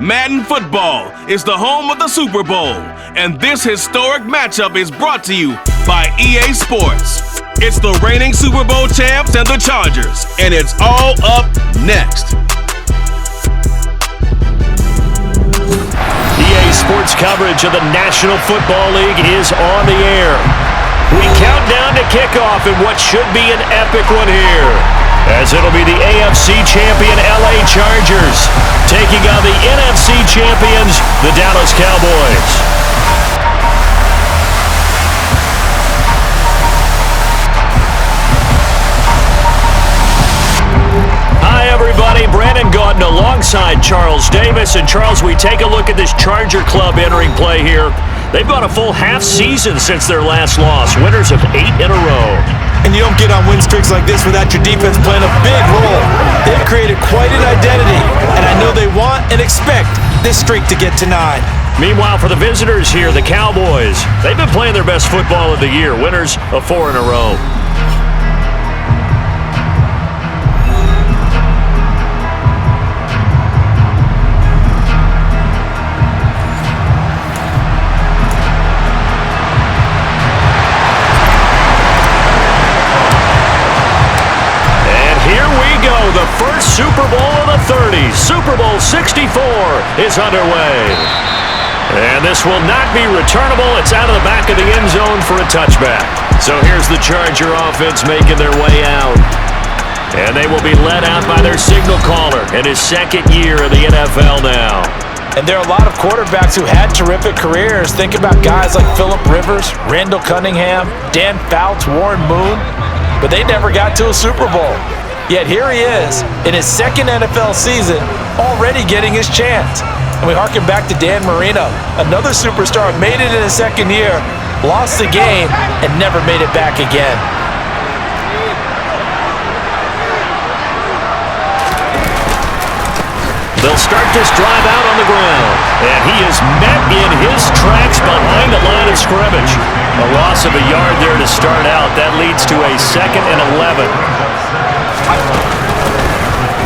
Madden football is the home of the Super Bowl, and this historic matchup is brought to you by EA Sports. It's the reigning Super Bowl champs and the Chargers, and it's all up next. EA Sports coverage of the National Football League is on the air. We count down to kickoff in what should be an epic one here, as it'll be the AFC champion LA Chargers taking on the NFC champions, the Dallas Cowboys. Hi everybody, Brandon Gautin alongside Charles Davis. And Charles, we take a look at this Charger club entering play here. They've gone a full half season since their last loss, winners of 8 in a row. And you don't get on win streaks like this without your defense playing a big role. They've created quite an identity, and I know they want and expect this streak to get to 9. Meanwhile, for the visitors here, the Cowboys, they've been playing their best football of the year, winners of 4 in a row. The first Super Bowl of the 30s, Super Bowl 64, is underway. And this will not be returnable. It's out of the back of the end zone for a touchback. So here's the Charger offense making their way out. And they will be led out by their signal caller in his second year in the NFL now. And there are a lot of quarterbacks who had terrific careers. Think about guys like Phillip Rivers, Randall Cunningham, Dan Fouts, Warren Moon. But they never got to a Super Bowl. Yet here he is, in his second NFL season, already getting his chance. And we harken back to Dan Marino, another superstar, made it in his second year, lost the game, and never made it back again. They'll start this drive out on the ground, and he is met in his tracks behind the line of scrimmage. A loss of a yard there to start out. That leads to a 2nd and 11.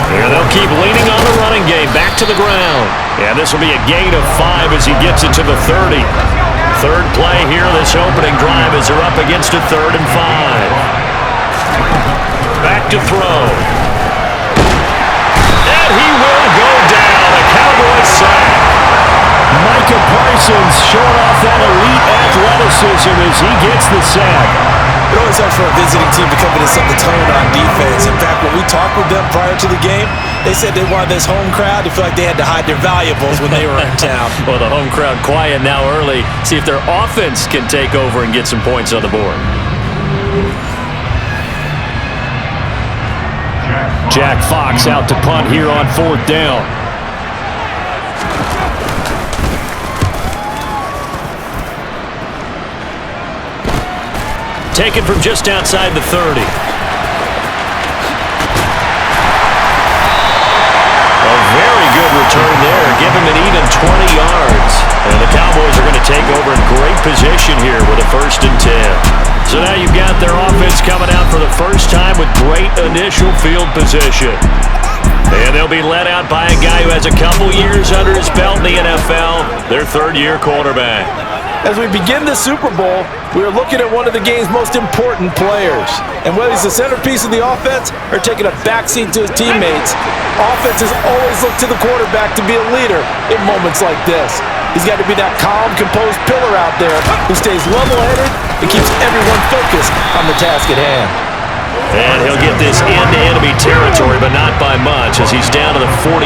Here they'll keep leaning on the running game, back to the ground. And this will be a gain of 5 as he gets it to the 30. Third play here this opening drive as they're up against a 3rd and 5. Back to throw. And he will go down. A Cowboys sack. Micah Parsons showing off that elite athleticism as he gets the sack. It always helps for a visiting team to come in and set the tone on defense. In fact, when we talked with them prior to the game, they said they wanted this home crowd to feel like they had to hide their valuables when they were in town. Well, the home crowd quiet now early. See if their offense can take over and get some points on the board. Jack Fox out to punt here on 4th down. Taken from just outside the 30. A very good return there. Give him an even 20 yards. And the Cowboys are going to take over in great position here with a 1st and 10. So now you've got their offense coming out for the first time with great initial field position. And they'll be led out by a guy who has a couple years under his belt in the NFL, their 3rd-year quarterback. As we begin the Super Bowl, we are looking at one of the game's most important players. And whether he's the centerpiece of the offense or taking a backseat to his teammates, offenses always look to the quarterback to be a leader in moments like this. He's got to be that calm, composed pillar out there who stays level-headed and keeps everyone focused on the task at hand. And he'll get this into enemy territory, but not by much as he's down to the 48.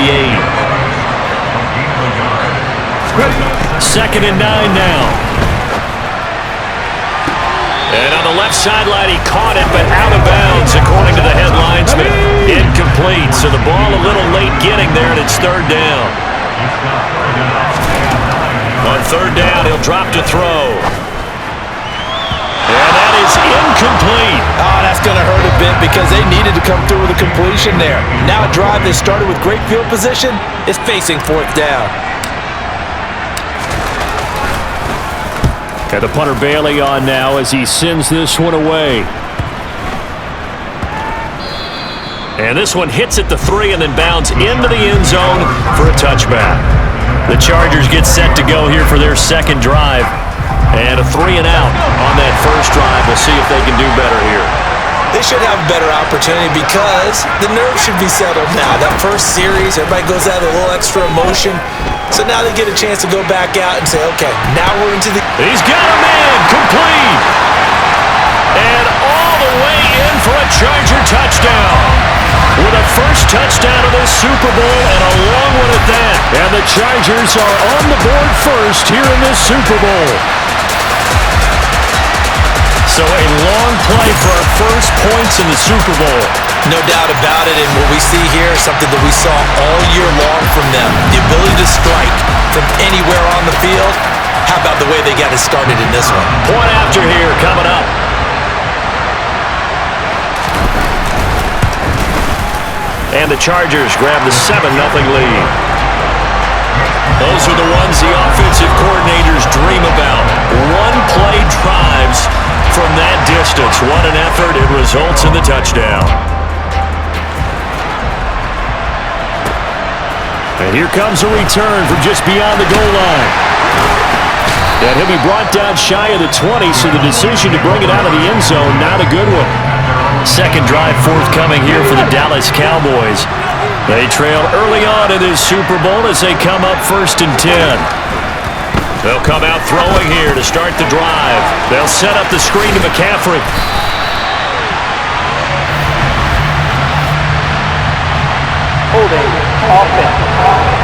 2nd and 9 now. And on the left sideline, he caught it, but out of bounds, according to the head linesman. Incomplete, so the ball a little late getting there, and it's 3rd down. On 3rd down, he'll drop to throw. And that is incomplete. Oh, that's going to hurt a bit because they needed to come through with a completion there. Now a drive that started with great field position is facing 4th down. Got the punter Bailey on now as he sends this one away. And this one hits at the 3 and then bounds into the end zone for a touchback. The Chargers get set to go here for their second drive. And a 3 and out on that first drive. We'll see if they can do better here. They should have a better opportunity because the nerves should be settled now. That first series, everybody goes out with a little extra emotion. So now they get a chance to go back out and say, okay, now we're into the... He's got a man, complete. And all the way in for a Charger touchdown. With a first touchdown of this Super Bowl and a long one at that. And the Chargers are on the board first here in this Super Bowl. So a long play for our first points in the Super Bowl. No doubt about it, and what we see here is something that we saw all year long from them. The ability to strike from anywhere on the field. How about the way they got it started in this one? Point after here coming up. And the Chargers grab the 7-0 lead. Those are the ones the offensive coordinators dream about. One-play drives from that distance. What an effort. It results in the touchdown. And here comes a return from just beyond the goal line. And he'll be brought down shy of the 20, so the decision to bring it out of the end zone, not a good one. Second drive forthcoming here for the Dallas Cowboys. They trailed early on in this Super Bowl as they come up 1st and 10. They'll come out throwing here to start the drive. They'll set up the screen to McCaffrey. Holding offense.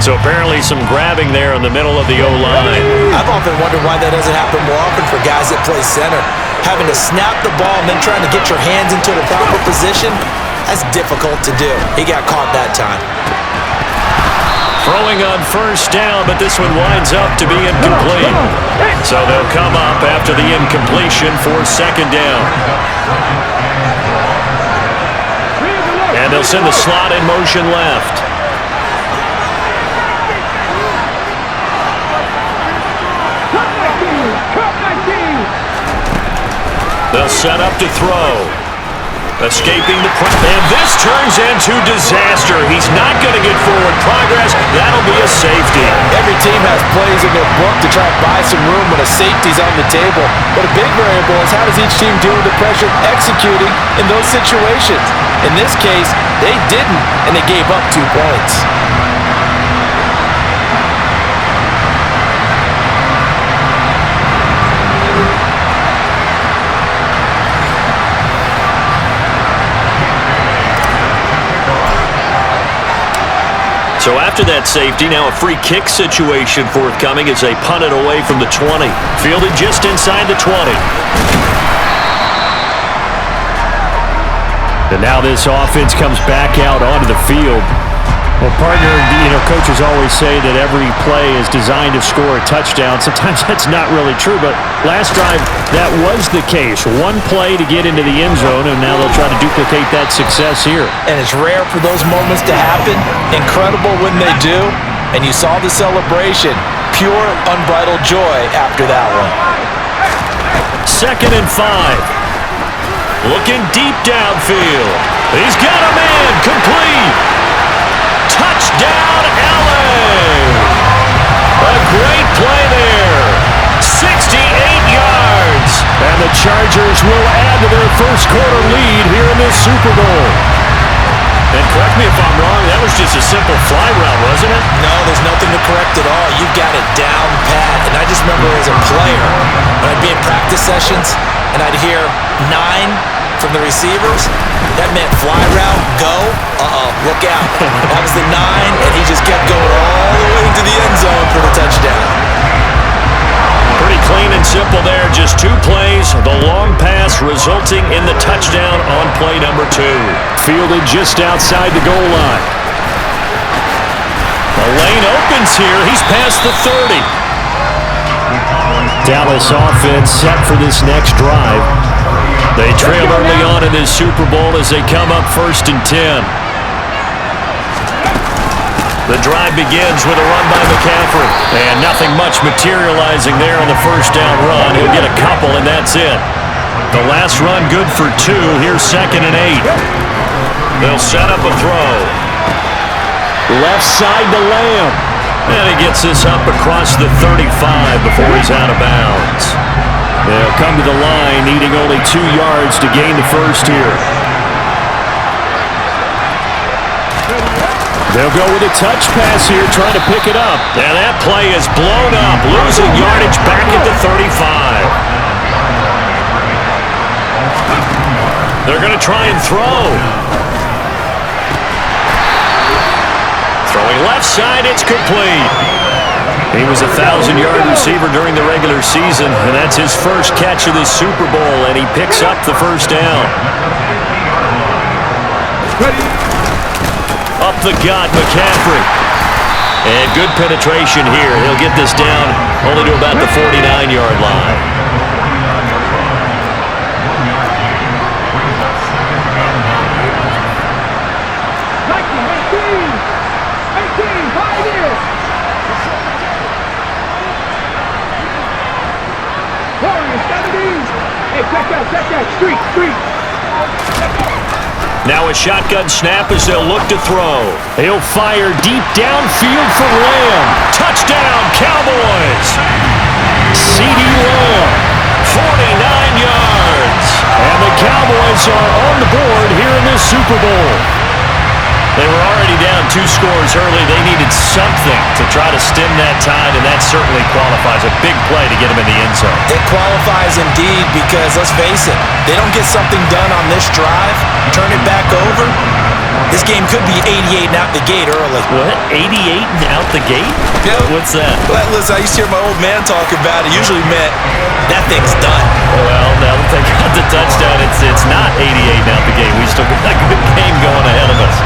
So apparently some grabbing there in the middle of the O-line. I've often wondered why that doesn't happen more often for guys that play center. Having to snap the ball and then trying to get your hands into the proper position, that's difficult to do. He got caught that time. Throwing on first down, but this one winds up to be incomplete. So they'll come up after the incompletion for second down. And they'll send the slot in motion left. They'll set up to throw. Escaping the pressure. And this turns into disaster. He's not going to get forward progress. That'll be a safety. Every team has plays in their book to try to buy some room when a safety's on the table. But a big variable is how does each team deal with the pressure executing in those situations. In this case, they didn't, and they gave up 2 points. So after that safety, now a free kick situation forthcoming as they punt it away from the 20. Fielded just inside the 20. And now this offense comes back out onto the field. Well, partner, coaches always say that every play is designed to score a touchdown. Sometimes that's not really true, but last drive, that was the case. One play to get into the end zone, and now they'll try to duplicate that success here. And it's rare for those moments to happen. Incredible when they do. And you saw the celebration. Pure, unbridled joy after that one. 2nd and 5. Looking deep downfield. He's got a man, complete. Touchdown, LA! A great play there. 68 yards. And the Chargers will add to their first quarter lead here in this Super Bowl. And correct me if I'm wrong, that was just a simple fly route, wasn't it? No, there's nothing to correct at all. You got it down pat. And I just remember as a player, when I'd be in practice sessions, and I'd hear 9 from the receivers, that meant fly route, go, look out. That was the 9, and he just kept going all the way to the end zone for the touchdown. Pretty clean and simple there, just 2 plays. The long pass resulting in the touchdown on play number 2. Fielded just outside the goal line. The lane opens here. He's past the 30. Dallas offense set for this next drive. They trail early on in this Super Bowl as they come up 1st and 10. The drive begins with a run by McCaffrey. And nothing much materializing there on the first down run. He'll get a couple, and that's it. The last run good for 2. Here's 2nd and 8. They'll set up a throw. Left side to Lamb. And he gets this up across the 35 before he's out of bounds. They'll come to the line, needing only 2 yards to gain the first here. They'll go with a touch pass here, trying to pick it up. And that play is blown up, losing yardage back at the 35. They're going to try and throw. Throwing left side, it's complete. He was a 1,000-yard receiver during the regular season, and that's his first catch of the Super Bowl, and he picks up the first down. Up the gut, McCaffrey. And good penetration here. He'll get this down only to about the 49-yard line. Now a shotgun snap as they'll look to throw. He'll fire deep downfield for Lamb. Touchdown, Cowboys! C.D. Lamb, 49 yards. And the Cowboys are on the board here in this Super Bowl. They were already down 2 scores early. They needed something to try to stem that tide, and that certainly qualifies. A big play to get them in the end zone. It qualifies indeed because, let's face it, they don't get something done on this drive, turn it back over, this game could be 88 and out the gate early. What? 88 and out the gate? Yeah. What's that? Well, listen, I used to hear my old man talk about it. Usually meant that thing's done. Well, now that they got the touchdown, it's not 88 and out the gate. We still got a good game going ahead of us.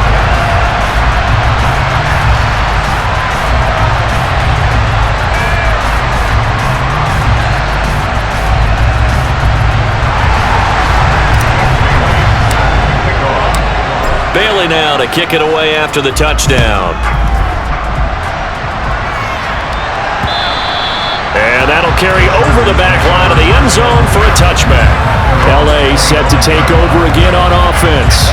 Bailey now to kick it away after the touchdown. And that'll carry over the back line of the end zone for a touchback. L.A. set to take over again on offense.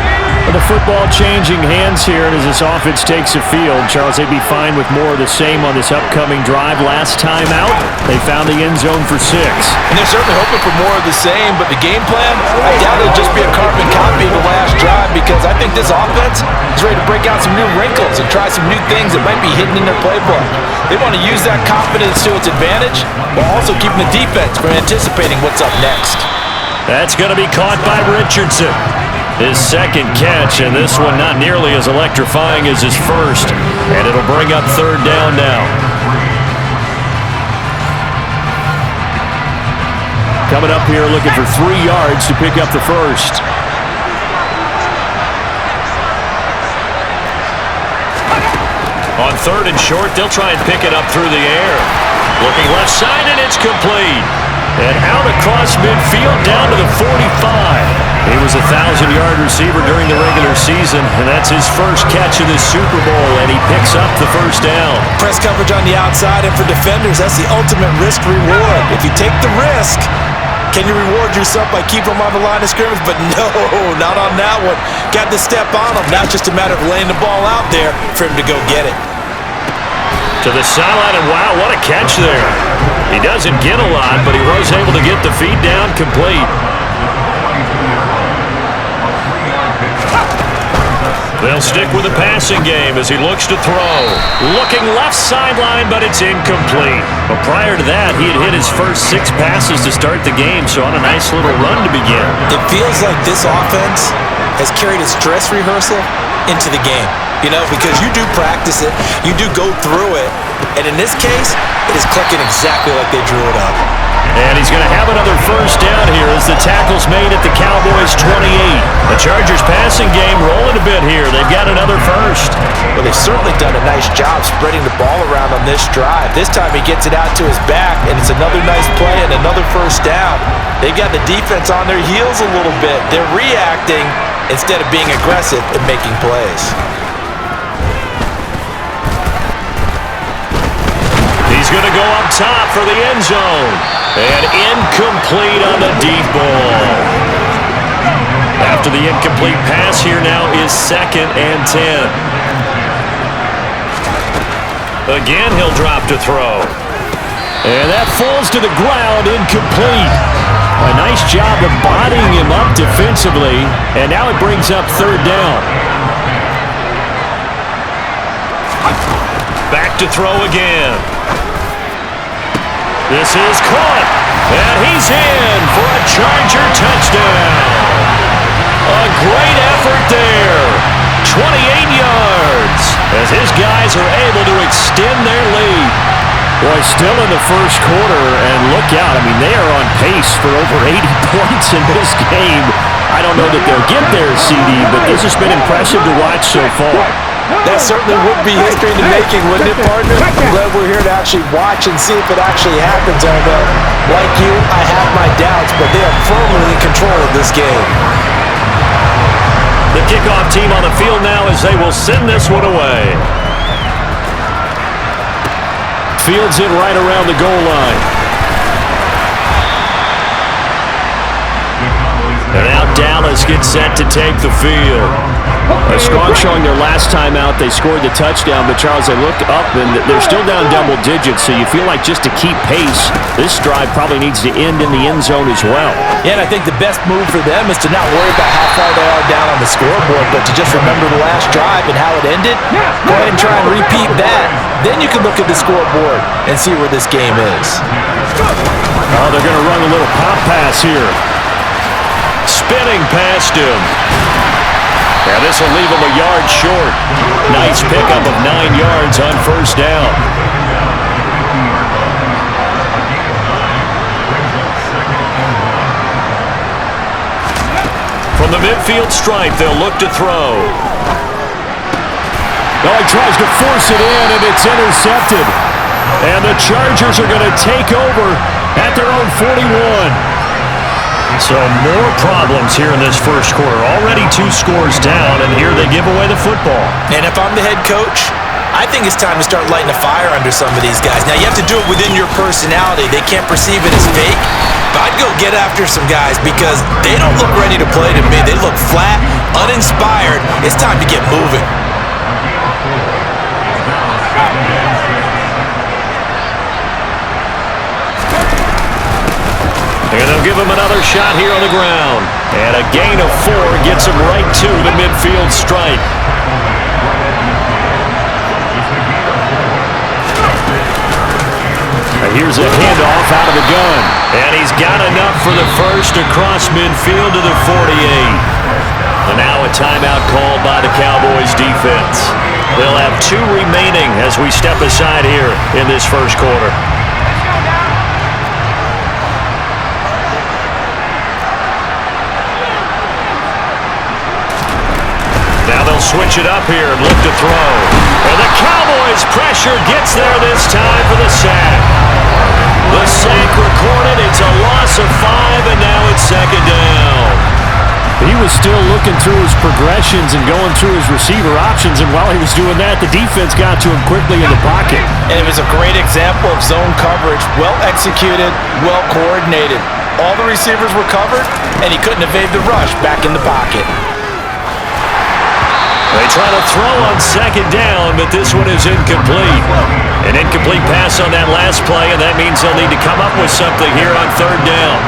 The football changing hands here, and as this offense takes the field, Charles, they'd be fine with more of the same on this upcoming drive. Last time out, they found the end zone for 6. And they're certainly hoping for more of the same, but the game plan, I doubt it'll just be a carbon copy of the last drive, because I think this offense is ready to break out some new wrinkles and try some new things that might be hidden in their playbook. They want to use that confidence to its advantage, while also keeping the defense from anticipating what's up next. That's going to be caught by Richardson. His second catch, and this one not nearly as electrifying as his first. And it'll bring up 3rd down now. Coming up here looking for 3 yards to pick up the first. On 3rd and short, they'll try and pick it up through the air. Looking left side, and it's complete. And out across midfield down to the 45. He was a 1,000-yard receiver during the regular season, and that's his first catch of this Super Bowl, and he picks up the first down. Press coverage on the outside, and for defenders, that's the ultimate risk-reward. If you take the risk, can you reward yourself by keeping them on the line of scrimmage? But no, not on that one. Got to step on him. Now it's just a matter of laying the ball out there for him to go get it. To the sideline, and wow, what a catch there. He doesn't get a lot, but he was able to get the feed down complete. They'll stick with the passing game as he looks to throw. Looking left sideline, but it's incomplete. But prior to that, he had hit his first 6 passes to start the game, so on a nice little run to begin. It feels like this offense has carried its dress rehearsal into the game. You know, because you do practice it, you do go through it, and in this case, it is clicking exactly like they drew it up. And he's going to have another first down here as the tackle's made at the Cowboys' 28. The Chargers passing game rolling a bit here. They've got another first. Well, they've certainly done a nice job spreading the ball around on this drive. This time he gets it out to his back, and it's another nice play and another first down. They've got the defense on their heels a little bit. They're reacting instead of being aggressive and making plays. He's going to go up top for the end zone. And incomplete on the deep ball. After the incomplete pass, here now is 2nd and 10. Again, he'll drop to throw. And that falls to the ground, incomplete. A nice job of bodying him up defensively, and now it brings up third down. Back to throw again. This is caught, and he's in for a Charger touchdown. A great effort there. 28 yards as his guys are able to extend their lead. Boy, still in the first quarter, and look out. I mean, they are on pace for over 80 points in this game. I don't know that they'll get there, CD, but this has been impressive to watch so far. That certainly would be history in the making, wouldn't it, partner? I'm glad we're here to actually watch and see if it actually happens, although, like you, I have my doubts, but they are firmly in control of this game. The kickoff team on the field now as they will send this one away. Fields it right around the goal line. And now Dallas gets set to take the field. A strong showing their last time out. They scored the touchdown, but Charles, they look up and they're still down double digits, so you feel like just to keep pace, this drive probably needs to end in the end zone as well. Yeah, and I think the best move for them is to not worry about how far they are down on the scoreboard, but to just remember the last drive and how it ended. Go ahead and try and repeat that. Then you can look at the scoreboard and see where this game is. Oh, they're going to run a little pop pass here. Spinning past him. Yeah, this will leave him a yard short. Nice pickup of 9 yards on first down. From the midfield stripe, they'll look to throw. Oh, he tries to force it in, and it's intercepted. And the Chargers are going to take over at their own 41. So more problems here in this first quarter. Already 2 scores down, and here they give away the football. And if I'm the head coach, I think it's time to start lighting a fire under some of these guys. Now, you have to do it within your personality. They can't perceive it as fake. But I'd go get after some guys because they don't look ready to play to me. They look flat, uninspired. It's time to get moving. And they'll give him another shot here on the ground. And a gain of 4 gets him right to the midfield stripe. And here's a handoff out of the gun. And he's got enough for the first across midfield to the 48. And now a timeout called by the Cowboys defense. They'll have 2 remaining as we step aside here in this first quarter. Now they'll switch it up here and look to throw. And the Cowboys' pressure gets there this time for the sack. The sack recorded. It's a loss of 5, and now it's second down. He was still looking through his progressions and going through his receiver options, and while he was doing that, the defense got to him quickly in the pocket. And it was a great example of zone coverage. Well executed, well coordinated. All the receivers were covered, and he couldn't evade the rush back in the pocket. They try to throw on second down, but this one is incomplete. An incomplete pass on that last play, and that means they'll need to come up with something here on third down.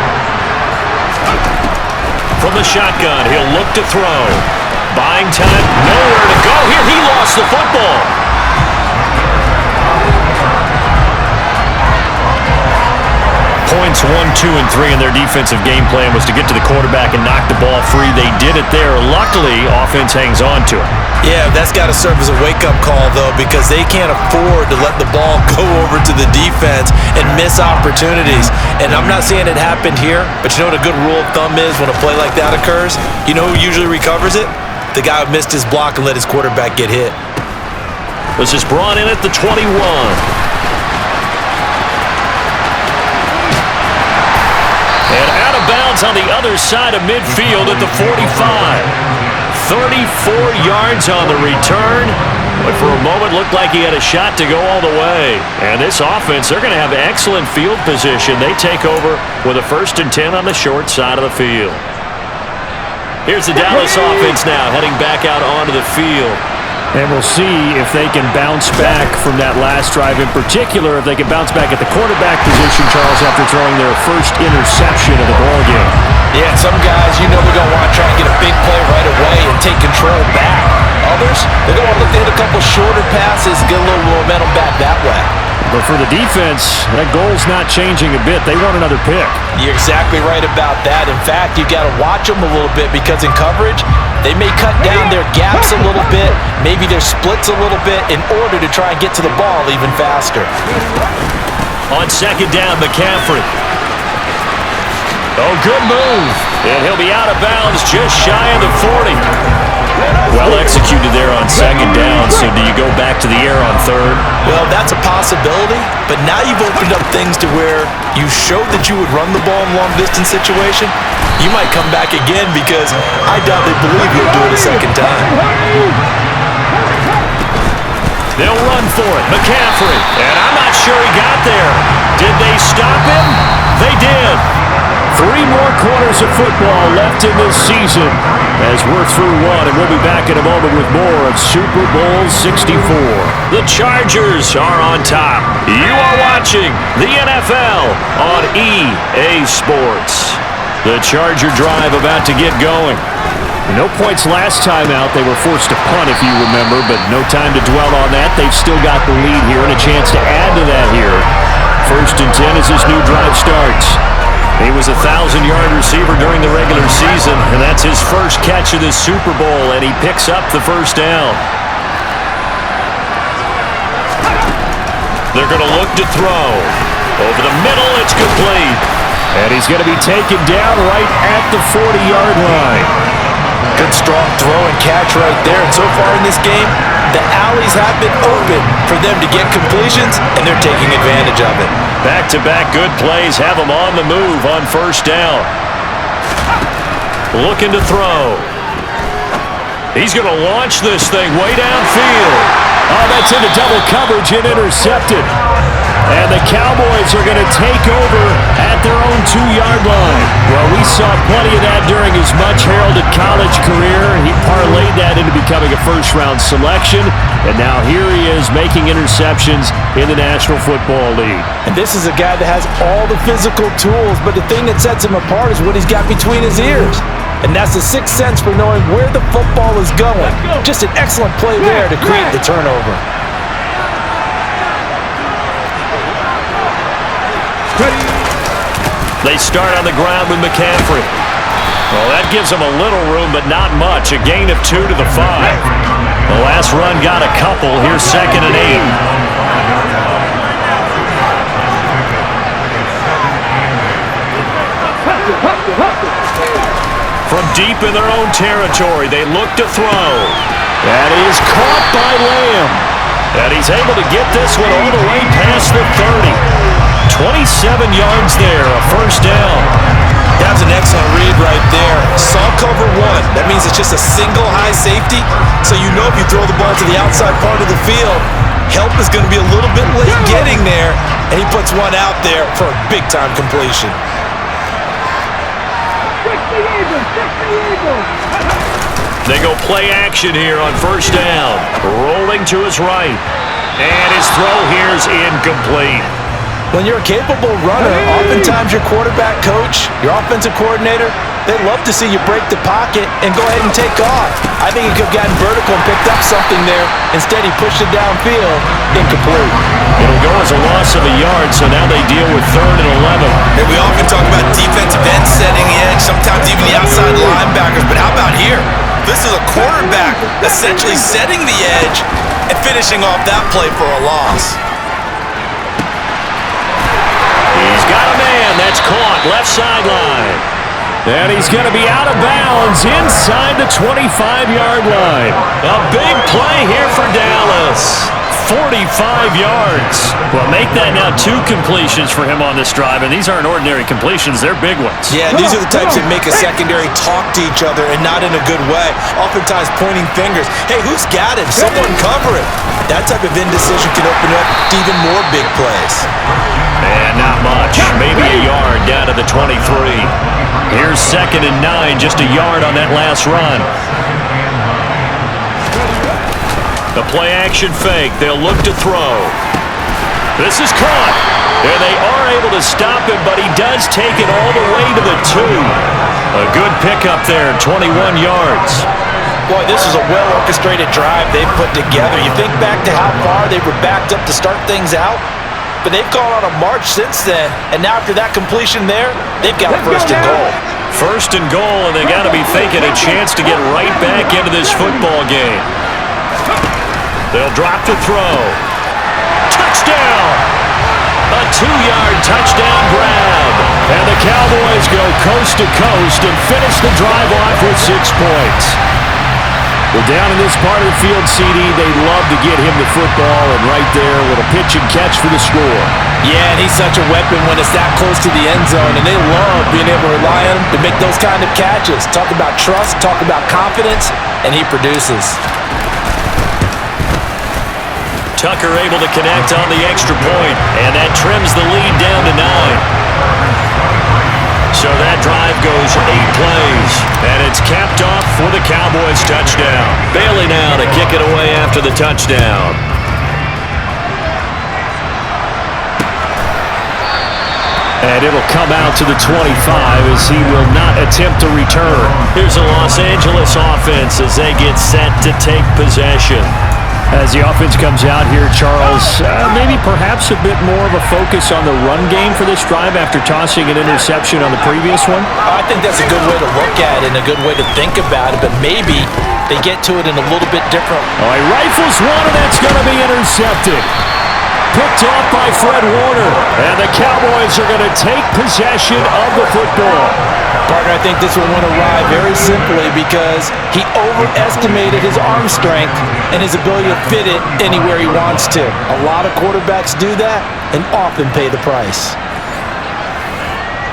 From the shotgun, he'll look to throw. Buying time, nowhere to go here. He lost the football. Points 1, 2, and 3 in their defensive game plan was to get to the quarterback and knock the ball free. They did it there. Luckily, offense hangs on to it. Yeah, that's got to serve as a wake-up call, though, because they can't afford to let the ball go over to the defense and miss opportunities. And I'm not saying it happened here, but you know what a good rule of thumb is when a play like that occurs? You know who usually recovers it? The guy who missed his block and let his quarterback get hit. This is brought in at the 21. And out of bounds on the other side of midfield at the 45. 34 yards on the return. But for a moment, looked like he had a shot to go all the way. And this offense, they're going to have excellent field position. They take over with a 1st and 10 on the short side of the field. Here's the Dallas offense now heading back out onto the field. And we'll see if they can bounce back from that last drive, in particular, if they can bounce back at the quarterback position, Charles, after throwing their first interception of the ballgame. Yeah, some guys, they're going to want to try and get a big play right away and take control back. Others, they're going to want to look to hit a couple shorter passes, get a little momentum back that way. But for the defense, that goal's not changing a bit. They want another pick. You're exactly right about that. In fact, you got to watch them a little bit because in coverage, they may cut down their gaps a little bit, maybe their splits a little bit in order to try and get to the ball even faster. On second down, McCaffrey. Oh, good move. And he'll be out of bounds just shy of the 40. Well executed there on second down, so do you go back to the air on third? Well, that's a possibility, but now you've opened up things to where you showed that you would run the ball in a long-distance situation. You might come back again because I doubt they believe you'll do it a second time. They'll run for it. McCaffrey, and I'm not sure he got there. Did they stop him? They did. 3 more quarters of football left in this season as we're through one, and we'll be back in a moment with more of Super Bowl 64. The Chargers are on top. You are watching the NFL on EA Sports. The Charger drive about to get going. No points last time out. They were forced to punt, if you remember, but no time to dwell on that. They've still got the lead here and a chance to add to that here. 1st and 10 as this new drive starts. He was a 1,000-yard receiver during the regular season, and that's his first catch of this Super Bowl, and he picks up the first down. They're going to look to throw. Over the middle, it's complete. And he's going to be taken down right at the 40-yard line. Good strong throw and catch right there. And so far in this game, the alleys have been open for them to get completions, and they're taking advantage of it. Back-to-back good plays have them on the move on first down. Looking to throw. He's going to launch this thing way downfield. Oh, that's into double coverage and intercepted. And the Cowboys are going to take over at their own 2-yard line. Well, we saw plenty of that during his much-heralded college career. He parlayed that into becoming a first-round selection. And now here he is making interceptions in the National Football League. And this is a guy that has all the physical tools, but the thing that sets him apart is what he's got between his ears. And that's the sixth sense for knowing where the football is going. Just an excellent play there to create the turnover. They start on the ground with McCaffrey. Well, that gives them a little room, but not much. A gain of 2 to the 5. The last run got a couple. Here's 2nd and 8. From deep in their own territory, they look to throw. That is caught by Lamb. And he's able to get this one all the way past the 30. 27 yards there, a first down. That's an excellent read right there. Saw cover 1. That means it's just a single high safety. So you know if you throw the ball to the outside part of the field, help is going to be a little bit late getting there. And he puts one out there for a big-time completion. They go play action here on first down. Rolling to his right. And his throw here is incomplete. When you're a capable runner, oftentimes your quarterback coach, your offensive coordinator, they love to see you break the pocket and go ahead and take off. I think he could have gotten vertical and picked up something there. Instead, he pushed it downfield, incomplete. It'll go as a loss of a yard, so now they deal with 3rd and 11. And we often talk about defensive ends setting the edge, sometimes even the outside linebackers, but how about here? This is a quarterback essentially setting the edge and finishing off that play for a loss. He's got a man that's caught left sideline. And he's going to be out of bounds inside the 25-yard line. A big play here for Dallas. 45 yards. Well, make that now 2 completions for him on this drive, and these aren't ordinary completions. They're big ones. Yeah, these are the types that make a secondary talk to each other and not in a good way. Oftentimes pointing fingers. Hey, who's got him? Someone cover it. That type of indecision can open up to even more big plays. And not much. Maybe a yard down to the 23. Here's 2nd and 9, just a yard on that last run. The play action fake. They'll look to throw. This is caught. And they are able to stop him, but he does take it all the way to the 2. A good pickup there, 21 yards. Boy, this is a well-orchestrated drive they've put together. You think back to how far they were backed up to start things out, but they've gone on a march since then, and now after that completion there, they've got first and goal. First and goal, and they got to be thinking a chance to get right back into this football game. They'll drop to throw. Touchdown! A 2-yard touchdown grab. And the Cowboys go coast to coast and finish the drive off with 6 points. Well, down in this part of the field, CD, they love to get him the football, and right there, a little pitch and catch for the score. Yeah, and he's such a weapon when it's that close to the end zone, and they love being able to rely on him to make those kind of catches. Talk about trust, talk about confidence, and he produces. Tucker able to connect on the extra point, and that trims the lead down to 9. So that drive goes 8 plays, and it's capped off for the Cowboys touchdown. Bailey now to kick it away after the touchdown. And it'll come out to the 25 as he will not attempt to return. Here's the Los Angeles offense as they get set to take possession. As the offense comes out here, Charles, maybe perhaps a bit more of a focus on the run game for this drive after tossing an interception on the previous one? I think that's a good way to look at it and a good way to think about it, but maybe they get to it in a little bit different. Oh, he rifles one, and that's going to be intercepted. Picked off by Fred Warner, and the Cowboys are going to take possession of the football. Partner, I think this one went awry very simply because he overestimated his arm strength and his ability to fit it anywhere he wants to. A lot of quarterbacks do that and often pay the price.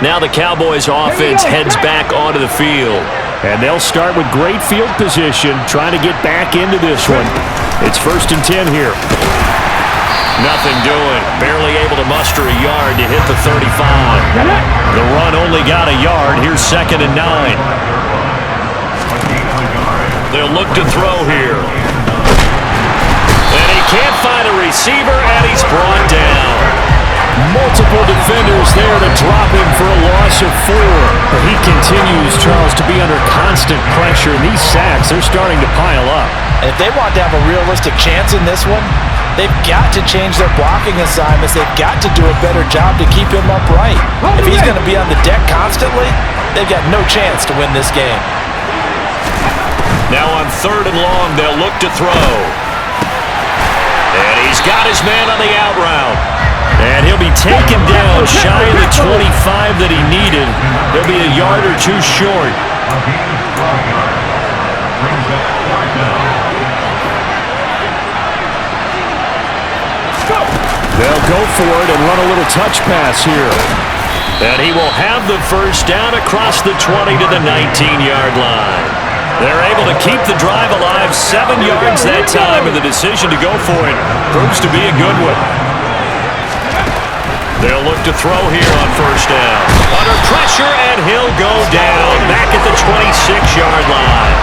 Now the Cowboys offense heads back onto the field. And they'll start with great field position, trying to get back into this one. It's 1st and 10 here. Nothing doing. Barely able to muster a yard to hit the 35. The run only got a yard. Here's 2nd and 9. They'll look to throw here. And he can't find a receiver, and he's brought down. Multiple defenders there to drop him for a loss of 4. But he continues, Charles, to be under constant pressure. And these sacks, they're starting to pile up. And if they want to have a realistic chance in this one, they've got to change their blocking assignments. They've got to do a better job to keep him upright. If he's going to be on the deck constantly, they've got no chance to win this game. Now on 3rd and long, they'll look to throw. And he's got his man on the out route. And he'll be taken down shy of the 25 that he needed. He'll be a yard or 2 short. They'll go for it and run a little touch pass here. And he will have the first down across the 20 to the 19-yard line. They're able to keep the drive alive 7 yards that time, and the decision to go for it proves to be a good one. They'll look to throw here on 1st down. Under pressure, and he'll go down back at the 26-yard line.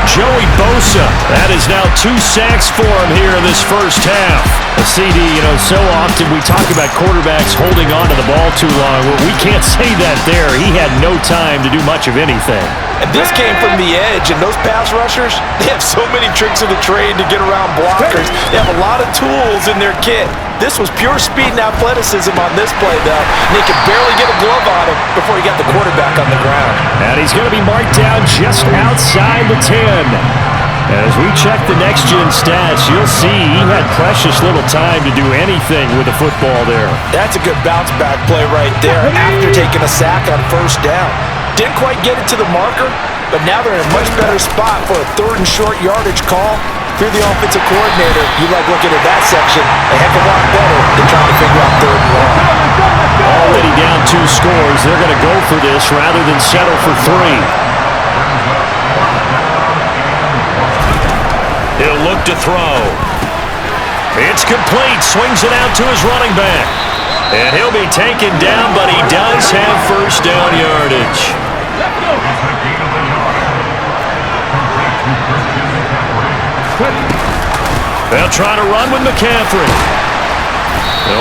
Joey Bosa, that is now 2 sacks for him here in this first half. CD, so often we talk about quarterbacks holding on to the ball too long. Well, we can't say that there. He had no time to do much of anything. And this came from the edge, and those pass rushers, they have so many tricks of the trade to get around blockers. They have a lot of tools in their kit. This was pure speed and athleticism on this play, though. And they could barely get a glove on him before he got the quarterback on the ground. And he's going to be marked down just outside the 10. As we check the next-gen stats, you'll see he had precious little time to do anything with the football there. That's a good bounce-back play right there after taking a sack on 1st down. Didn't quite get it to the marker, but now they're in a much better spot for a 3rd and short yardage call. Through the offensive coordinator, you like looking at that section a heck of a lot better than trying to figure out 3rd and long. Already down 2 scores. They're going to go for this rather than settle for 3. He'll look to throw. It's complete. Swings it out to his running back. And he'll be taken down, but he does have 1st down yardage. They'll try to run with McCaffrey.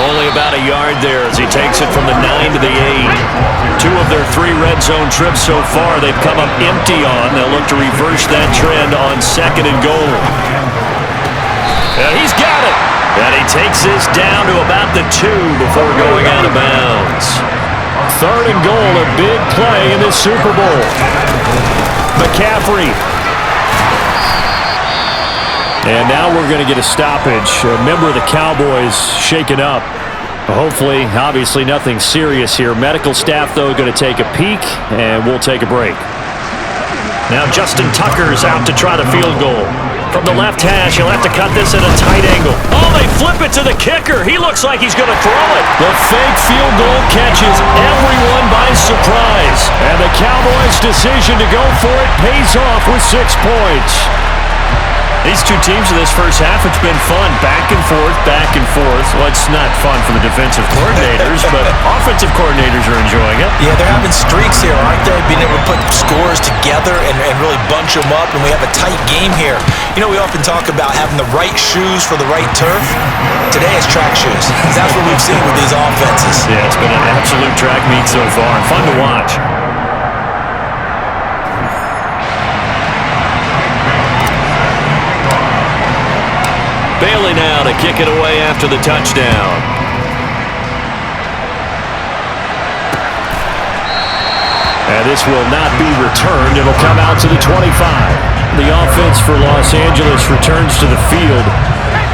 Only about a yard there as he takes it from the 9 to the 8. 2 of their 3 red zone trips so far they've come up empty on. They'll look to reverse that trend on 2nd and goal. He's got it. And he takes this down to about the 2 before going out of bounds. 3rd and goal, a big play in this Super Bowl. McCaffrey. And now we're going to get a stoppage. A member of the Cowboys shaken up. Hopefully, obviously nothing serious here. Medical staff, though, going to take a peek, and we'll take a break. Now Justin Tucker's out to try the field goal. From the left hash, he'll have to cut this at a tight angle. Oh, they flip it to the kicker. He looks like he's going to throw it. The fake field goal catches everyone by surprise. And the Cowboys' decision to go for it pays off with 6 points. These 2 teams in this first half, it's been fun. Back and forth, back and forth. Well, it's not fun for the defensive coordinators, but offensive coordinators are enjoying it. Yeah, they're having streaks here, aren't they? Being able to put scores together and really bunch them up, and we have a tight game here. You know, we often talk about having the right shoes for the right turf. Today it's track shoes. That's what we've seen with these offenses. Yeah, it's been an absolute track meet so far. Fun to watch. Bailey now to kick it away after the touchdown. And this will not be returned. It'll come out to the 25. The offense for Los Angeles returns to the field.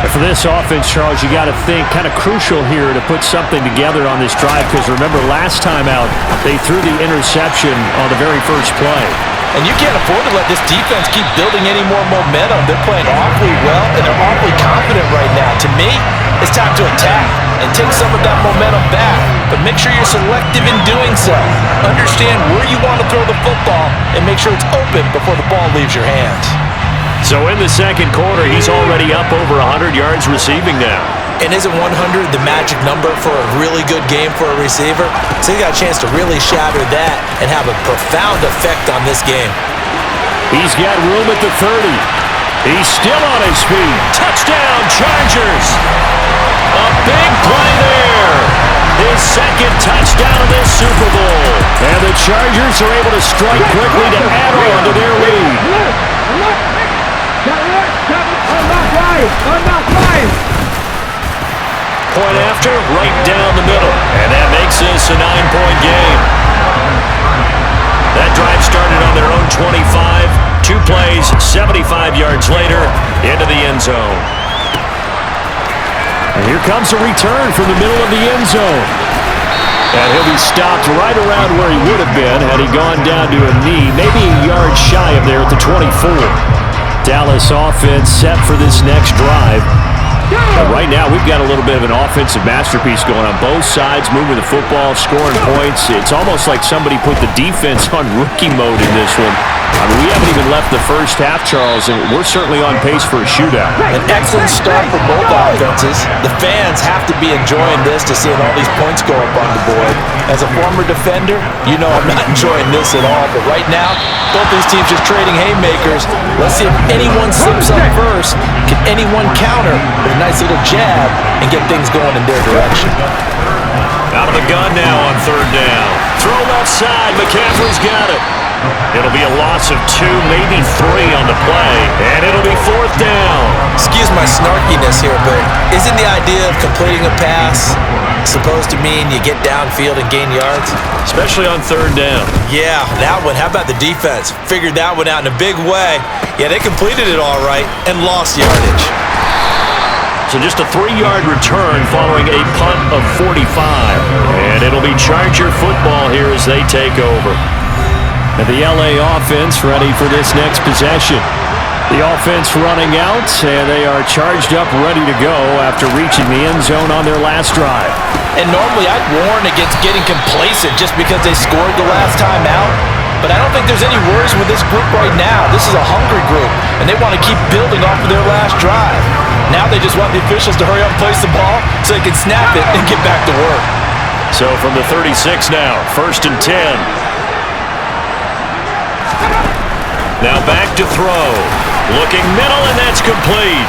And for this offense, Charles, you got to think kind of crucial here to put something together on this drive, because remember last time out, they threw the interception on the very first play. And you can't afford to let this defense keep building any more momentum. They're playing awfully well, and they're awfully confident right now. To me, it's time to attack and take some of that momentum back. But make sure you're selective in doing so. Understand where you want to throw the football and make sure it's open before the ball leaves your hands. So in the second quarter, he's already up over 100 yards receiving now. And isn't 100 the magic number for a really good game for a receiver? So he got a chance to really shatter that and have a profound effect on this game. He's got room at the 30. He's still on his feet. Touchdown, Chargers! A big play there. His second touchdown of this Super Bowl. And the Chargers are able to strike quickly to add on to their lead. Point after, right down the middle. And that makes this a 9-point game. That drive started on their own 25. 2 plays, 75 yards later, into the end zone. And here comes a return from the middle of the end zone. And he'll be stopped right around where he would have been had he gone down to a knee, maybe a yard shy of there at the 24. Dallas offense set for this next drive. And right now, we've got a little bit of an offensive masterpiece going on both sides, moving the football, scoring points. It's almost like somebody put the defense on rookie mode in this one. I mean, we haven't even left the first half, Charles, and we're certainly on pace for a shootout. An excellent start for both offenses. The fans have to be enjoying this to seeing all these points go up on the board. As a former defender, you know I'm not enjoying this at all. But right now, both these teams just trading haymakers. Let's see if anyone slips up first. Can anyone counter with a nice little jab and get things going in their direction? Out of the gun now on 3rd down. Throw left side. McCaffrey's got it. It'll be a loss of 2, maybe 3 on the play, and it'll be 4th down. Excuse my snarkiness here, but isn't the idea of completing a pass supposed to mean you get downfield and gain yards? Especially on 3rd down. Yeah, that one. How about the defense? Figured that one out in a big way. Yeah, they completed it all right and lost yardage. So just a 3-yard return following a punt of 45. And it'll be Charger football here as they take over. And the LA offense ready for this next possession. The offense running out, and they are charged up, ready to go after reaching the end zone on their last drive. And normally I'd warn against getting complacent just because they scored the last time out. But I don't think there's any worries with this group right now. This is a hungry group, and they want to keep building off of their last drive. Now they just want the officials to hurry up and place the ball so they can snap it and get back to work. So from the 36 now, 1st and 10. Now back to throw. Looking middle, and that's complete.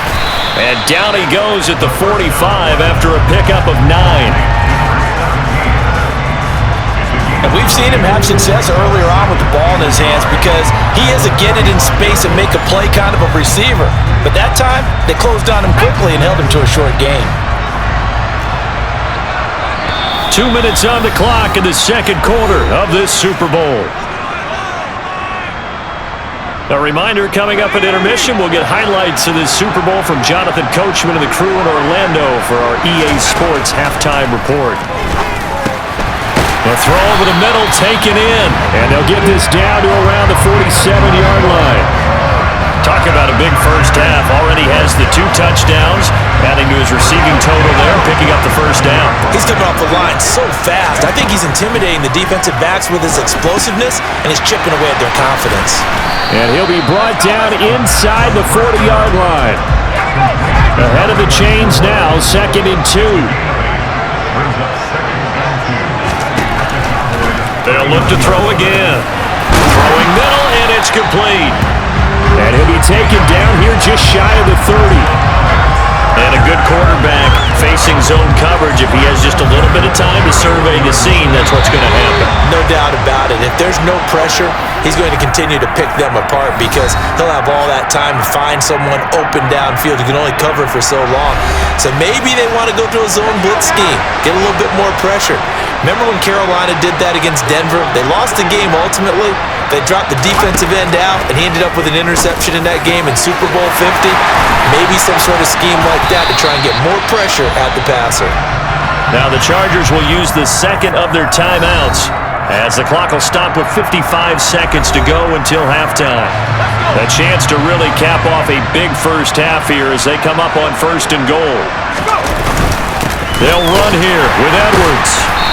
And down he goes at the 45 after a pickup of 9. And we've seen him have success earlier on with the ball in his hands because he is a get it in space and make a play kind of a receiver. But that time, they closed on him quickly and held him to a short gain. 2 minutes on the clock in the second quarter of this Super Bowl. A reminder, coming up at intermission, we'll get highlights of this Super Bowl from Jonathan Coachman and the crew in Orlando for our EA Sports halftime report. The throw over the middle, taken in. And they'll get this down to around the 47-yard line. Talk about a big first half. Already has the 2 touchdowns, adding to his receiving total there, picking up the first down. He's coming off the line so fast. I think he's intimidating the defensive backs with his explosiveness, and he's chipping away at their confidence. And he'll be brought down inside the 40-yard line. Ahead of the chains now, 2nd and 2. They'll look to throw again. Throwing middle, and it's complete. And he'll be taken down here just shy of the 30. And a good quarterback facing zone coverage. If he has just a little bit of time to survey the scene, that's what's going to happen. No doubt about it. If there's no pressure, he's going to continue to pick them apart because he'll have all that time to find someone open downfield who can only cover for so long. So maybe they want to go to a zone blitz scheme, get a little bit more pressure. Remember when Carolina did that against Denver? They lost the game ultimately. They dropped the defensive end out, and he ended up with an interception in that game in Super Bowl 50. Maybe some sort of scheme like that to try and get more pressure at the passer. Now the Chargers will use the second of their timeouts as the clock will stop with 55 seconds to go until halftime. A chance to really cap off a big first half here as they come up on 1st and goal. They'll run here with Edwards.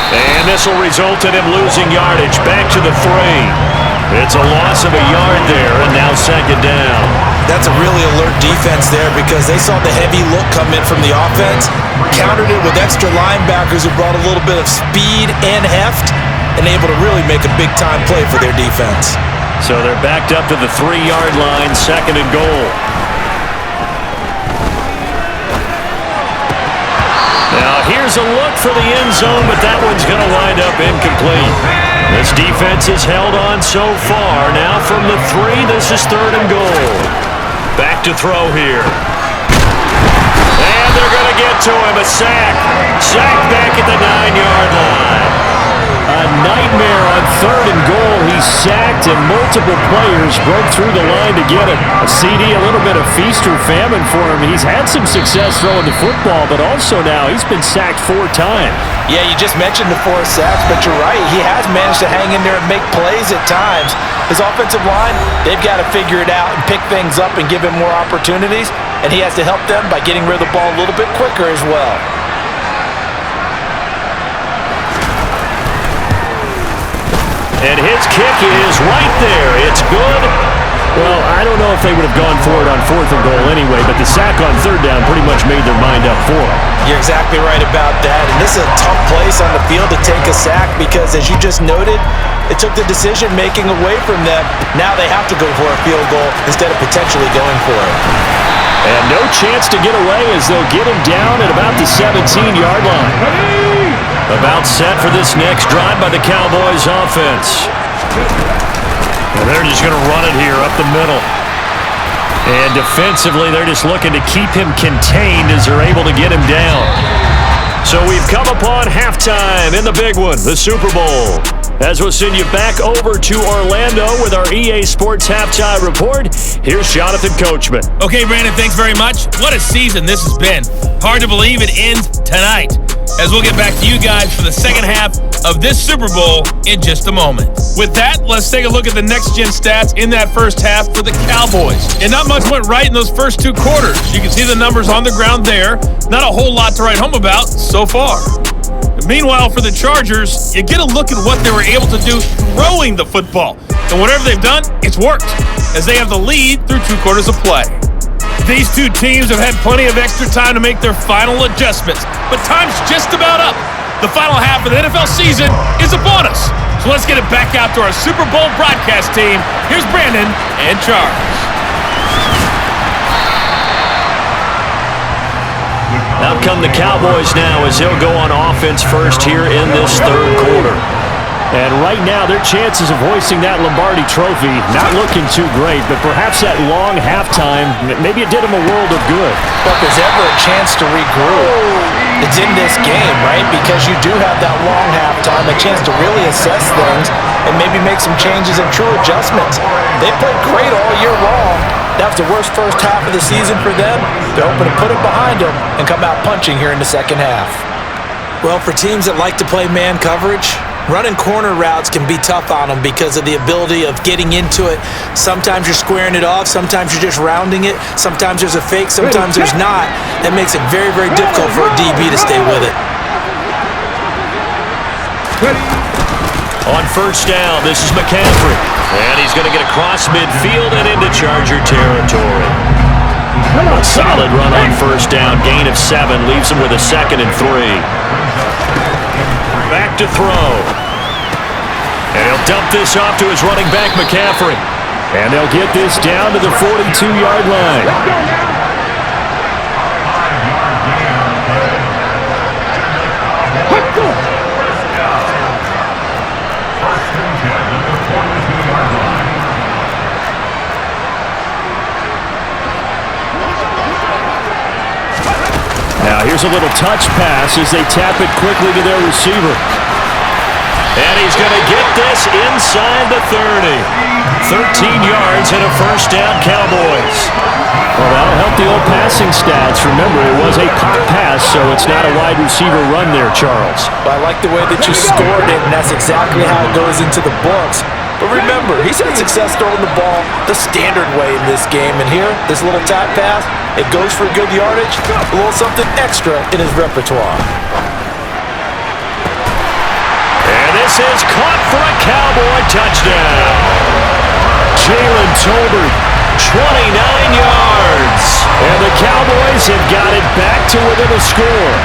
And this will result in him losing yardage. Back to the 3. It's a loss of a yard there, and now 2nd down. That's a really alert defense there because they saw the heavy look come in from the offense, countered it with extra linebackers who brought a little bit of speed and heft, and able to really make a big-time play for their defense. So they're backed up to the 3-yard line, 2nd and goal. Now here's a look for the end zone, but that one's going to wind up incomplete. This defense has held on so far. Now from the 3, this is 3rd and goal. Back to throw here. And they're going to get to him. A sack. Sack back at the 9-yard line. A nightmare on 3rd and goal. He's sacked, and multiple players broke through the line to get him. A CD, a little bit of feast or famine for him. He's had some success throwing the football, but also now he's been sacked 4 times. Yeah, you just mentioned the 4 sacks, but you're right. He has managed to hang in there and make plays at times. His offensive line, they've got to figure it out and pick things up and give him more opportunities, and he has to help them by getting rid of the ball a little bit quicker as well. And his kick is right there. It's good. Well, I don't know if they would have gone for it on 4th and goal anyway, but the sack on 3rd down pretty much made their mind up for it. You're exactly right about that. And this is a tough place on the field to take a sack because, as you just noted, it took the decision-making away from them. Now they have to go for a field goal instead of potentially going for it. And no chance to get away as they'll get him down at about the 17-yard line. About set for this next drive by the Cowboys offense. And they're just going to run it here up the middle. And defensively, they're just looking to keep him contained as they're able to get him down. So we've come upon halftime in the big one, the Super Bowl. As we'll send you back over to Orlando with our EA Sports Halftime Report, here's Jonathan Coachman. Okay, Brandon, thanks very much. What a season this has been. Hard to believe it ends tonight, as we'll get back to you guys for the second half of this Super Bowl in just a moment. With that, let's take a look at the next-gen stats in that first half for the Cowboys. And not much went right in those first 2 quarters. You can see the numbers on the ground there. Not a whole lot to write home about so far. Meanwhile, for the Chargers, you get a look at what they were able to do throwing the football. And whatever they've done, it's worked, as they have the lead through 2 quarters of play. These 2 teams have had plenty of extra time to make their final adjustments, but time's just about up. The final half of the NFL season is upon us. So let's get it back out to our Super Bowl broadcast team. Here's Brandon and Charles. Out come the Cowboys now as he'll go on offense first here in this third quarter. And right now, their chances of hoisting that Lombardi trophy not looking too great, but perhaps that long halftime, maybe it did them a world of good. But there's ever a chance to regroup. It's in this game, right? Because you do have that long halftime, a chance to really assess things and maybe make some changes and true adjustments. They played great all year long. That was the worst first half of the season for them. They're hoping to put it behind them and come out punching here in the second half. Well, for teams that like to play man coverage, running corner routes can be tough on them because of the ability of getting into it. Sometimes you're squaring it off. Sometimes you're just rounding it. Sometimes there's a fake. Sometimes there's not. That makes it very, very difficult for a DB to stay with it. On first down, this is McCaffrey. And he's going to get across midfield and into Charger territory. A solid run on first down. Gain of 7. Leaves him with a 2nd and 3. Back to throw. And he'll dump this off to his running back, McCaffrey. And they'll get this down to the 42-yard line. Now here's a little touch pass as they tap it quickly to their receiver. And he's going to get this inside the 30. 13 yards and a first down, Cowboys. Well, that'll help the old passing stats. Remember, it was a pop pass, so it's not a wide receiver run there, Charles. Well, I like the way that you scored it, and that's exactly how it goes into the books. But remember, he's had success throwing the ball the standard way in this game. And here, this little tap pass, it goes for good yardage, a little something extra in his repertoire. And this is caught for a Cowboy touchdown. Jalen Tolbert, 29 yards. And the Cowboys have got it back to within a score.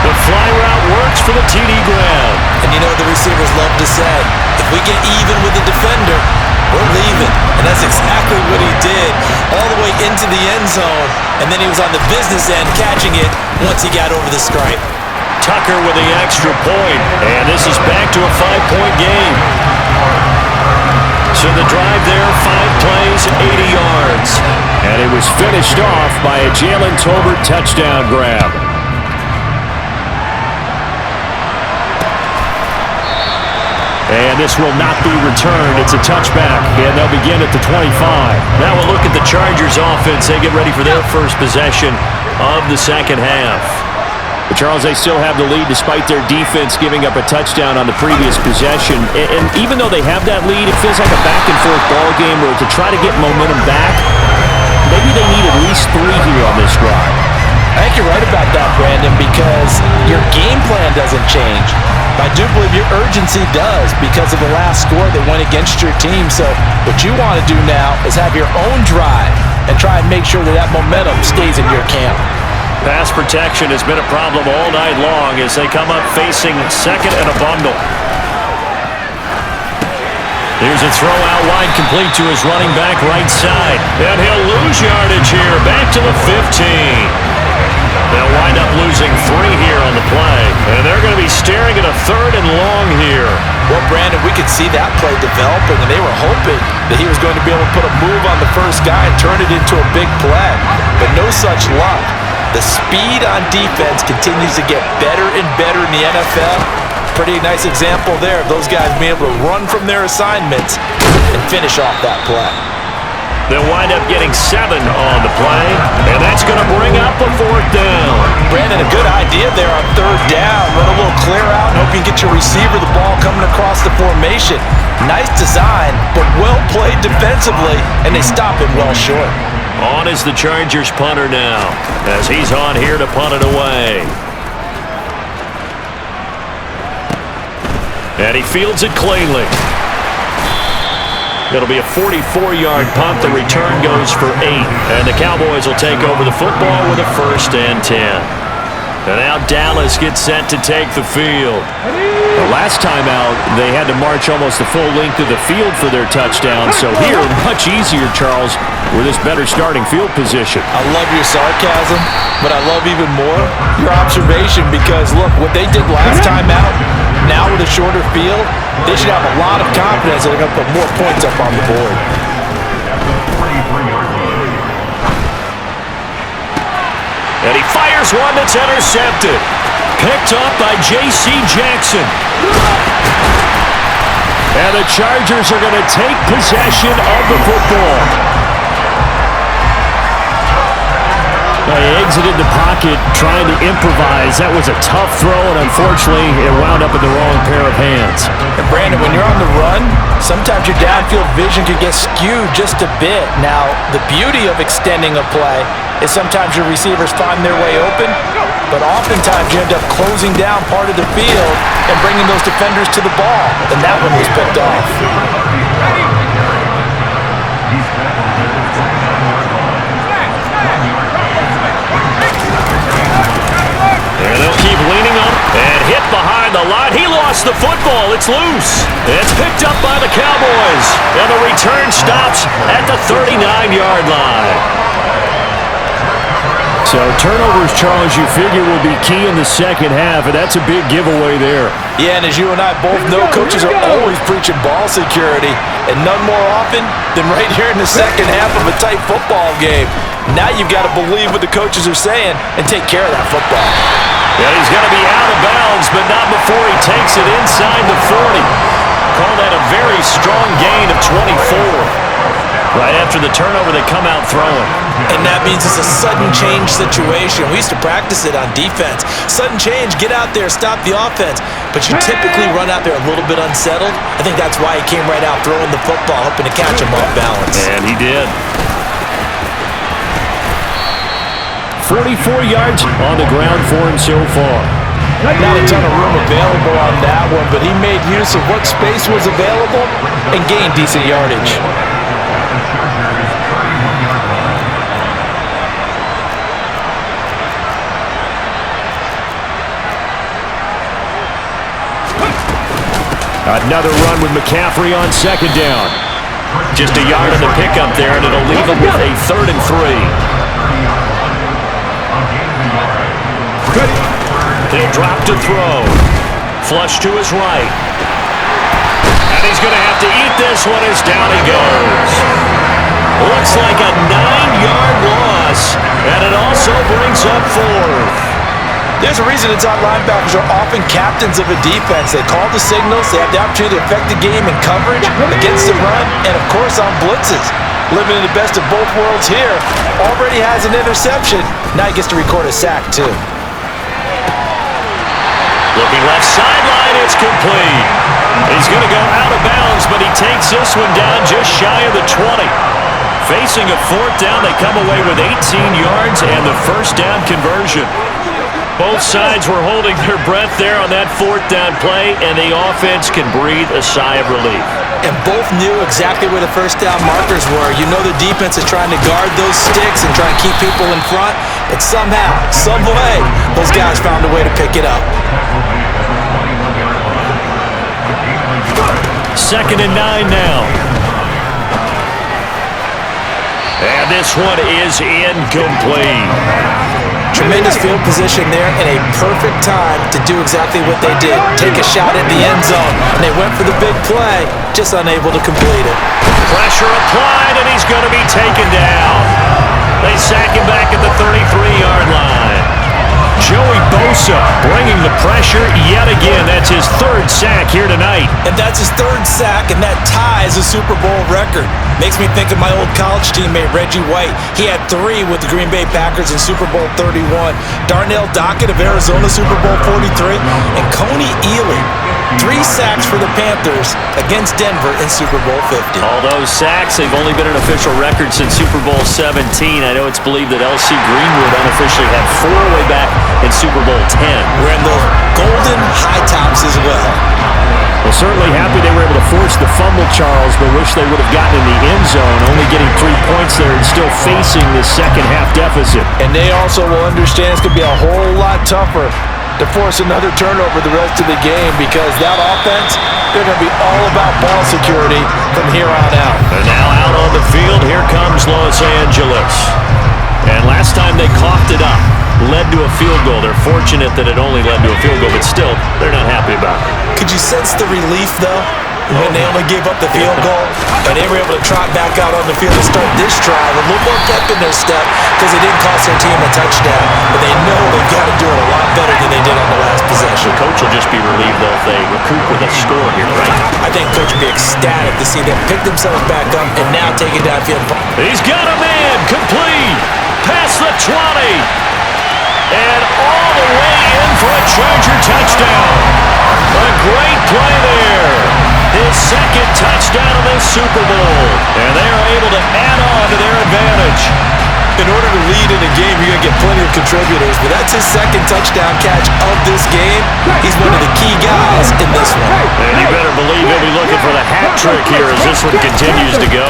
The fly route works for the TD grab. And you know what the receivers love to say? If we get even with the defender, we're leaving. And that's exactly what he did. All the way into the end zone. And then he was on the business end catching it once he got over the stripe. Tucker with the extra point. And this is back to a 5-point game. So the drive there, 5 plays, 80 yards. And it was finished off by a Jalen Tolbert touchdown grab. And this will not be returned. It's a touchback, and they'll begin at the 25. Now we'll look at the Chargers offense. They get ready for their first possession of the second half. But Charles, they still have the lead despite their defense giving up a touchdown on the previous possession. And even though they have that lead, it feels like a back-and-forth ball game where to try to get momentum back, maybe they need at least 3 here on this drive. I think you're right about that, Brandon, because your game plan doesn't change. I do believe your urgency does because of the last score that went against your team. So what you want to do now is have your own drive and try and make sure that that momentum stays in your camp. Pass protection has been a problem all night long as they come up facing second and a bundle. Here's a throw out wide complete to his running back right side. And he'll lose yardage here back to the 15. They'll wind up losing 3 here on the play. And they're going to be staring at a 3rd and long here. Well, Brandon, we could see that play developing, and they were hoping that he was going to be able to put a move on the first guy and turn it into a big play. But no such luck. The speed on defense continues to get better and better in the NFL. Pretty nice example there of those guys being able to run from their assignments and finish off that play. They'll wind up getting 7 on the play, and that's going to bring up a 4th down. Brandon, a good idea there on 3rd down. Run a little clear out and hope you can get your receiver the ball coming across the formation. Nice design, but well played defensively, and they stop him well short. On is the Chargers punter now, as he's on here to punt it away. And he fields it cleanly. It'll be a 44-yard punt. The return goes for 8. And the Cowboys will take over the football with a 1st and 10. And now Dallas gets set to take the field. The last time out, they had to march almost the full length of the field for their touchdown. So here, much easier, Charles, with this better starting field position. I love your sarcasm, but I love even more your observation because, look, what they did last time out, now with a shorter field, they should have a lot of confidence that they're going to put more points up on the board. And he fires one that's intercepted. Picked up by J.C. Jackson. And the Chargers are going to take possession of the football. They exited the pocket trying to improvise. That was a tough throw, and unfortunately, it wound up in the wrong pair of hands. And Brandon, when you're on the run, sometimes your downfield vision can get skewed just a bit. Now, the beauty of extending a play is sometimes your receivers find their way open, but oftentimes you end up closing down part of the field and bringing those defenders to the ball, and that one was picked off. And they'll keep leaning up and hit behind the line. He lost the football. It's loose. It's picked up by the Cowboys, and the return stops at the 39-yard line. So turnovers, Charles, you figure will be key in the second half, and that's a big giveaway there. Yeah, and as you and I both know, coaches are always preaching ball security, and none more often than right here in the second half of a tight football game. Now you've got to believe what the coaches are saying and take care of that football. Yeah, he's going to be out of bounds, but not before he takes it inside the 40. Call that a very strong gain of 24. Right after the turnover, they come out throwing. And that means it's a sudden change situation. We used to practice it on defense. Sudden change, get out there, stop the offense. But you typically run out there a little bit unsettled. I think that's why he came right out throwing the football, hoping to catch him off balance. And he did. 44 yards on the ground for him so far. Not a ton of room available on that one, but he made use of what space was available and gained decent yardage. Another run with McCaffrey on second down. Just a yard in the pickup there, and it'll leave him with a 3rd and 3. He'll drop to throw. Flush to his right. And he's going to have to eat this one as down he goes. Looks like a 9-yard loss, and it also brings up 4th. There's a reason inside linebackers are often captains of a defense. They call the signals. They have the opportunity to affect the game in coverage, against the run, and, of course, on blitzes. Living in the best of both worlds here. Already has an interception. Now he gets to record a sack, too. Looking left sideline, it's complete. He's going to go out of bounds, but he takes this one down just shy of the 20. Facing a 4th down, they come away with 18 yards and the 1st down conversion. Both sides were holding their breath there on that 4th down play, and the offense can breathe a sigh of relief. And both knew exactly where the 1st down markers were. You know the defense is trying to guard those sticks and try and keep people in front, but somehow, some way, those guys found a way to pick it up. 2nd and 9 now. And this one is incomplete. Tremendous field position there and a perfect time to do exactly what they did. Take a shot at the end zone. And they went for the big play, just unable to complete it. Pressure applied, and he's going to be taken down. They sack him back at the 33-yard line. Joey Bosa bringing the pressure yet again. That's his 3rd sack here tonight. And that's his 3rd sack, and that ties a Super Bowl record. Makes me think of my old college teammate, Reggie White. He had 3 with the Green Bay Packers in Super Bowl 31. Darnell Dockett of Arizona, Super Bowl 43. And Coney Ealy 3 sacks for the Panthers against Denver in Super Bowl 50. All those sacks, they've only been an official record since Super Bowl 17. I know it's believed that L.C. Greenwood unofficially had 4 way back in Super Bowl 10. We're in the golden high tops as well. Well, certainly happy they were able to force the fumble, Charles, but wish they would have gotten in the end zone, only getting 3 points there and still facing this second half deficit. And they also will understand it's going to be a whole lot tougher to force another turnover the rest of the game because that offense, they're going to be all about ball security from here on out. And now out on the field, here comes Los Angeles. And last time they coughed it up, led to a field goal. They're fortunate that it only led to a field goal, but still, they're not happy about it. Could you sense the relief, though, when they only gave up the field goal and they were able to trot back out on the field and start this drive a little more pep in their step because it didn't cost their team a touchdown, but they know they've got to do it a lot better than they did on the last possession. The coach will just be relieved, though, if they recoup with a score here, right? I think coach will be ecstatic to see them pick themselves back up and now take it downfield. He's got a man, complete, past the 20. And all the way in for a Charger touchdown. A great play there. His second touchdown of this Super Bowl. And they are able to add on to their advantage. In order to lead in a game, you're going to get plenty of contributors, but that's his second touchdown catch of this game. He's one of the key guys in this one. And you better believe he'll be looking for the hat trick here as this one continues to go.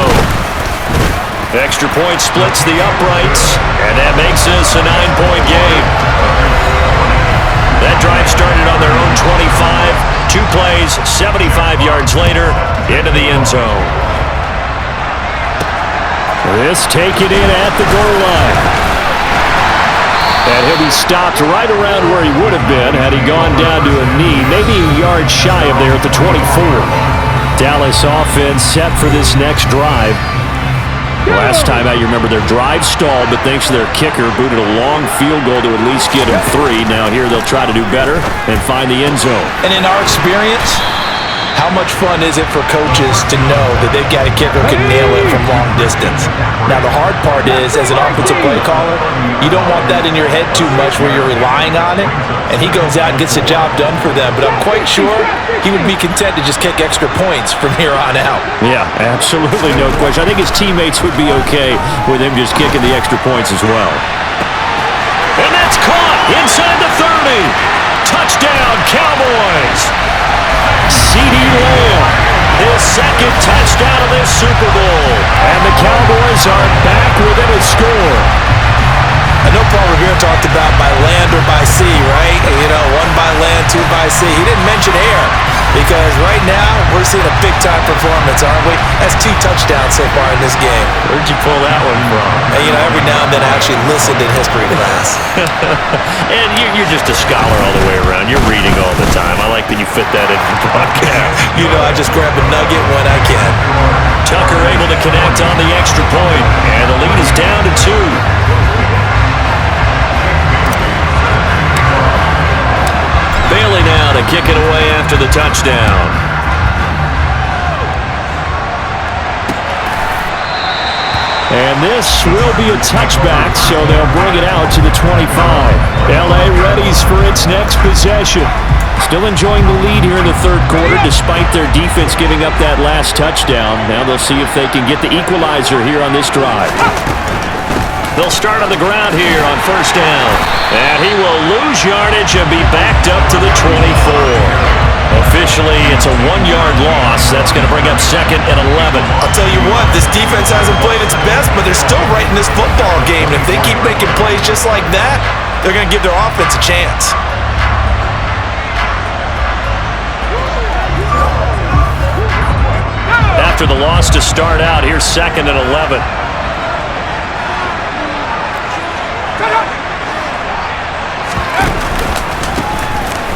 Extra point splits the uprights, and that makes this a 9-point game. That drive started on their own 25. 2 plays, 75 yards later, into the end zone. This taken in at the goal line. And he'll be stopped right around where he would have been had he gone down to a knee, maybe a yard shy of there at the 24. Dallas offense set for this next drive. Last time out, you remember their drive stalled, but thanks to their kicker, booted a long field goal to at least get him 3. Now here they'll try to do better and find the end zone. And in our experience, how much fun is it for coaches to know that they've got a kicker who can nail it from long distance? Now the hard part is, as an offensive play caller, you don't want that in your head too much where you're relying on it, and he goes out and gets the job done for them. But I'm quite sure he would be content to just kick extra points from here on out. Yeah, absolutely no question. I think his teammates would be okay with him just kicking the extra points as well. And that's caught inside the 30. Touchdown, Cowboys. C.D. Lamb, his second touchdown of this Super Bowl. And the Cowboys are back within a score. I know Paul Revere talked about by land or by sea, right? You know, 1 by land, 2 by sea. He didn't mention air because right now we're seeing a big-time performance, aren't we? That's 2 touchdowns so far in this game. Where'd you pull that one from? And, you know, every now and then I actually listened in history class. And you're just a scholar all the way around. You're reading all the time. I like that you fit that into the podcast. You know, I just grab a nugget when I can. Tucker able to connect on the extra point, and the lead is down to 2. Bailey now to kick it away after the touchdown. And this will be a touchback, so they'll bring it out to the 25. L.A. readies for its next possession. Still enjoying the lead here in the third quarter despite their defense giving up that last touchdown. Now they'll see if they can get the equalizer here on this drive. They'll start on the ground here on first down. And he will lose yardage and be backed up to the 24. Officially, it's a 1-yard loss. That's going to bring up 2nd and 11. I'll tell you what, this defense hasn't played its best, but they're still right in this football game. And if they keep making plays just like that, they're going to give their offense a chance. After the loss to start out, here's 2nd and 11.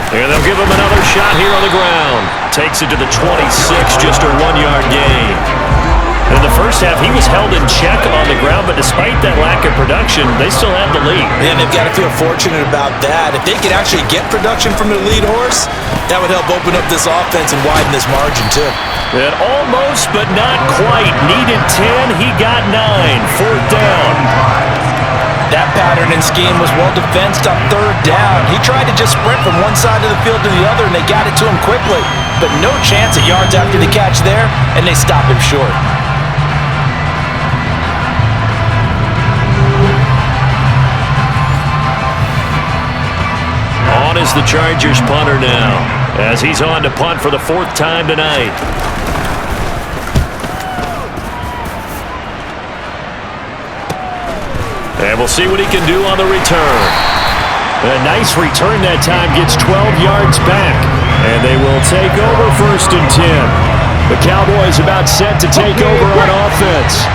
And they'll give him another shot here on the ground. Takes it to the 26, just a 1-yard gain. In the first half, he was held in check on the ground, but despite that lack of production, they still have the lead. And they've got to feel fortunate about that. If they could actually get production from their lead horse, that would help open up this offense and widen this margin, too. And almost, but not quite. Needed 10, he got 9. 4th down. That pattern and scheme was well defensed on third down. He tried to just sprint from one side of the field to the other, and they got it to him quickly. But no chance at yards after the catch there, and they stop him short. On is the Chargers punter now, as he's on to punt for the 4th time tonight. And we'll see what he can do on the return. A nice return that time, gets 12 yards back. And they will take over 1st and 10. The Cowboys about set to take over on offense.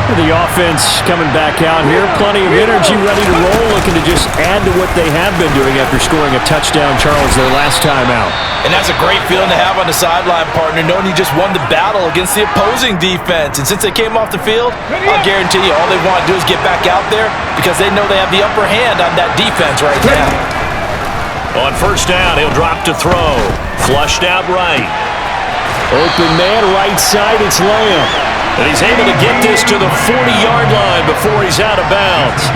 The offense coming back out here. Plenty of energy, ready to roll, looking to just add to what they have been doing after scoring a touchdown, Charles, their last time out. And that's a great feeling to have on the sideline, partner, knowing you just won the battle against the opposing defense. And since they came off the field, I'll guarantee you all they want to do is get back out there because they know they have the upper hand on that defense right now. On 1st down, he'll drop to throw. Flushed out right. Open man, right side, it's Lamb. And he's able to get this to the 40-yard line before he's out of bounds.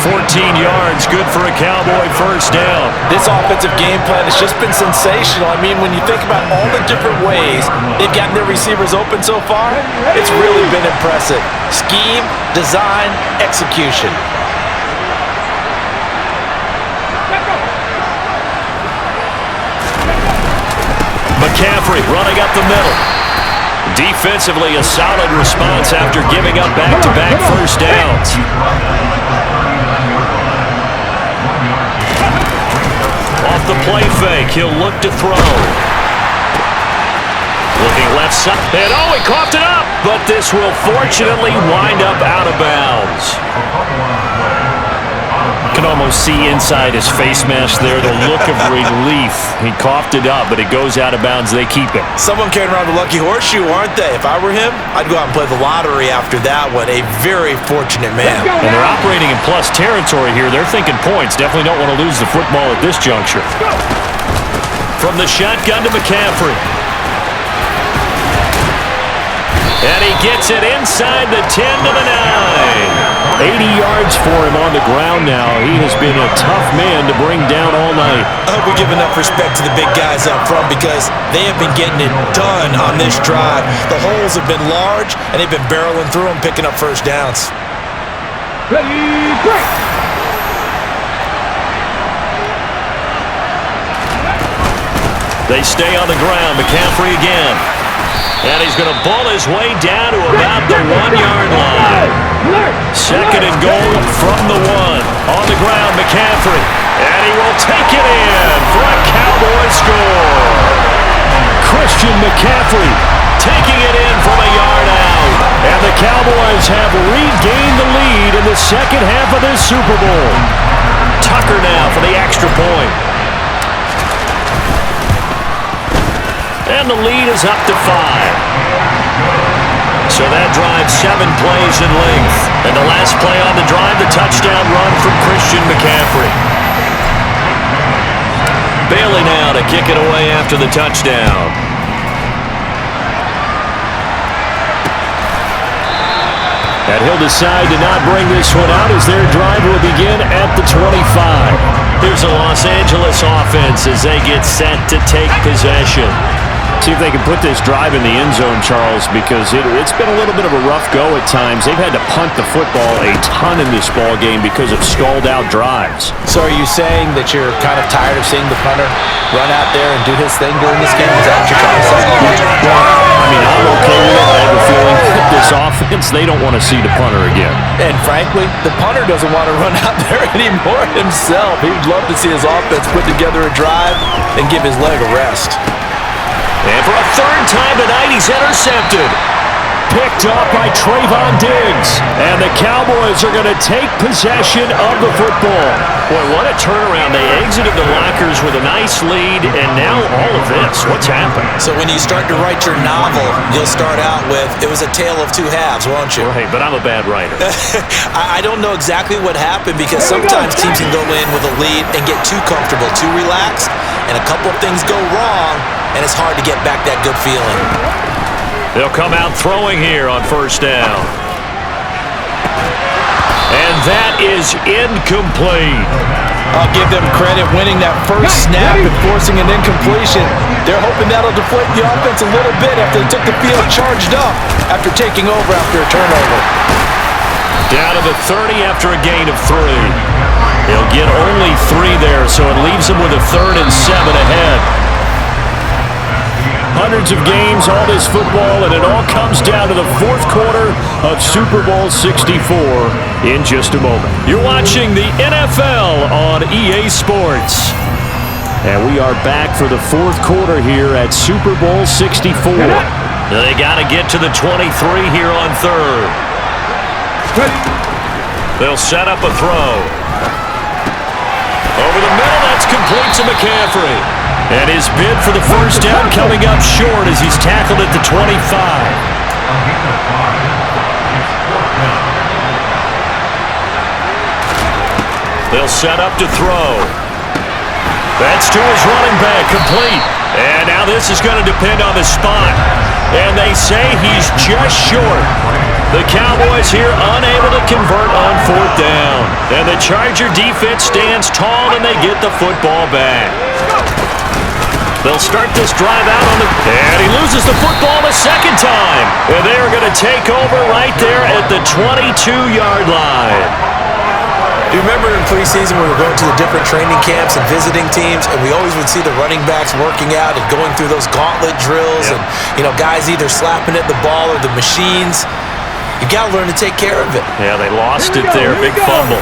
14 yards, good for a Cowboy 1st down. This offensive game plan has just been sensational. I mean, when you think about all the different ways they've gotten their receivers open so far, it's really been impressive. Scheme, design, execution. McCaffrey running up the middle. Defensively, a solid response after giving up back-to-back 1st downs. Off the play fake, he'll look to throw. Looking left side, and he coughed it up! But this will fortunately wind up out of bounds. Can almost see inside his face mask there, the look of relief. He coughed it up, but it goes out of bounds. They keep it. Someone carrying around the lucky horseshoe, aren't they? If I were him, I'd go out and play the lottery after that one. A very fortunate man. And they're operating in plus territory here. They're thinking points. Definitely don't want to lose the football at this juncture. From the shotgun to McCaffrey. And he gets it inside the 10 to the 9. 80 yards for him on the ground now. He has been a tough man to bring down all night. I hope we give enough respect to the big guys up front because they have been getting it done on this drive. The holes have been large, and they've been barreling through them, picking up 1st downs. Ready, break! They stay on the ground. McCaffrey again. And he's going to ball his way down to about the 1-yard line. 2nd and goal from the 1. On the ground, McCaffrey. And he will take it in for a Cowboy score. Christian McCaffrey taking it in from a yard out. And the Cowboys have regained the lead in the 2nd half of this Super Bowl. Tucker now for the extra point. And the lead is up to 5. So that drives 7 plays in length. And the last play on the drive, the touchdown run from Christian McCaffrey. Bailey now to kick it away after the touchdown. And he'll decide to not bring this one out as their drive will begin at the 25. Here's the Los Angeles offense as they get set to take possession. See if they can put this drive in the end zone, Charles, because it's been a little bit of a rough go at times. They've had to punt the football a ton in this ball game because of stalled-out drives. So are you saying that you're kind of tired of seeing the punter run out there and do his thing during this game? Is that what you're trying to say? Well, I mean, I'm okay with it. I have a feeling that this offense, they don't want to see the punter again. And frankly, the punter doesn't want to run out there anymore himself. He'd love to see his offense put together a drive and give his leg a rest. And for a 3rd time tonight, he's intercepted. Picked up by Trayvon Diggs. And the Cowboys are going to take possession of the football. Boy, what a turnaround. They exited the lockers with a nice lead, and now all of this. What's happened? So when you start to write your novel, you'll start out with, it was a tale of 2 halves, won't you? Right, but I'm a bad writer. I don't know exactly what happened because sometimes teams can go in with a lead and get too comfortable, too relaxed, and a couple of things go wrong, and it's hard to get back that good feeling. They'll come out throwing here on 1st down. And that is incomplete. I'll give them credit winning that first snap and forcing an incompletion. They're hoping that'll deflate the offense a little bit after they took the field charged up after taking over after a turnover. Down to the 30 after a gain of 3. He'll get only 3 there, so it leaves him with a 3rd and 7 ahead. Hundreds of games, all this football, and it all comes down to the fourth quarter of Super Bowl 64 in just a moment. You're watching the NFL on EA Sports. And we are back for the fourth quarter here at Super Bowl 64. They got to get to the 23 here on 3rd. They'll set up a throw. Over the middle, that's complete to McCaffrey. And his bid for the first down coming up short as he's tackled at the 25. They'll set up to throw. That's to his running back, complete. And now this is going to depend on the spot. And they say he's just short. The Cowboys here unable to convert on 4th down. And the Charger defense stands tall and they get the football back. They'll start this drive out on the... And he loses the football the second time. And they're going to take over right there at the 22-yard line. You remember in preseason when we were going to the different training camps and visiting teams, and we always would see the running backs working out and going through those gauntlet drills, and, you know, guys either slapping at the ball or the machines. You got to learn to take care of it. Yeah, they lost it there. Big fumble.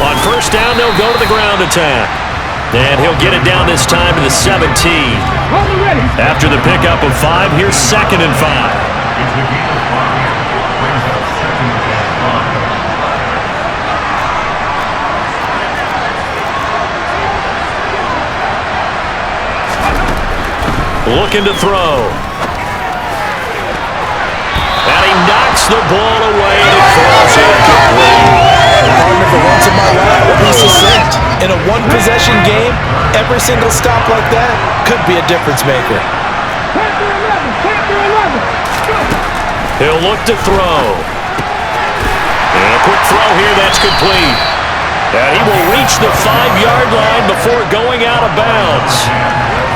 On first down, they'll go to the ground attack. And he'll get it down this time to the 17. After the pickup of 5, here's 2nd and 5. Looking to throw. And he knocks the ball away and it falls incomplete. Partner for once in my life will be succinct. In a one-possession game, every single stop like that could be a difference maker. He'll look to throw. And a quick throw here, that's complete. And he will reach the 5-yard line before going out of bounds.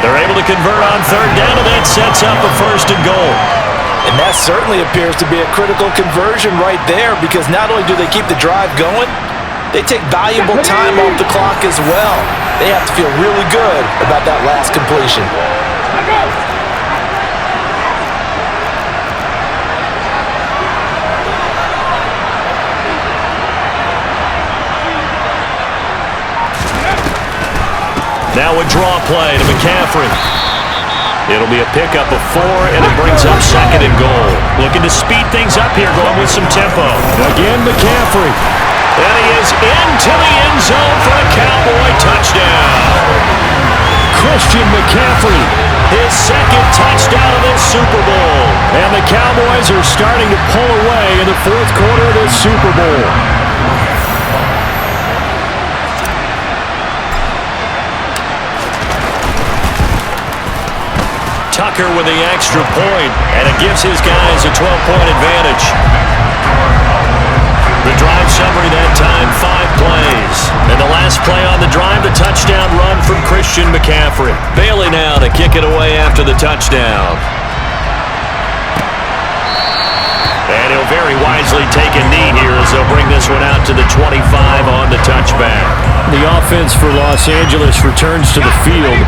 They're able to convert on 3rd down, and that sets up a 1st and goal. And that certainly appears to be a critical conversion right there, because not only do they keep the drive going, they take valuable time off the clock as well. They have to feel really good about that last completion. Now a draw play to McCaffrey. It'll be a pickup of 4, and it brings up 2nd and goal. Looking to speed things up here, going with some tempo. Again, McCaffrey. And he is into the end zone for a Cowboy touchdown. Christian McCaffrey. His 2nd touchdown of this Super Bowl. And the Cowboys are starting to pull away in the fourth quarter of this Super Bowl. Tucker with the extra point, and it gives his guys a 12-point advantage. The drive summary that time, 5 plays. And the last play on the drive, the touchdown run from Christian McCaffrey. Bailey now to kick it away after the touchdown. And he'll very wisely take a knee here as they'll bring this one out to the 25 on the touchback. The offense for Los Angeles returns to the field.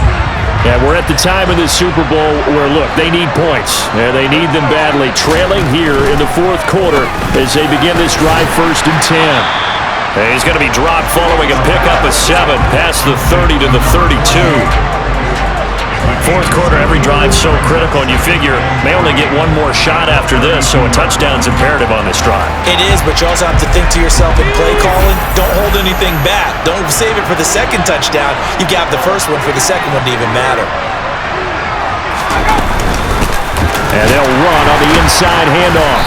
And we're at the time of this Super Bowl where, look, they need points. And they need them badly, trailing here in the fourth quarter as they begin this drive 1st and 10. And he's going to be dropped following a pickup of 7 past the 30 to the 32. Fourth quarter, every drive so critical, and you figure may only get one more shot after this, so a touchdown's imperative on this drive. It is, but you also have to think to yourself in play calling, don't hold anything back. Don't save it for the 2nd touchdown. You got the first one for the 2nd one to even matter. And they'll run on the inside handoff.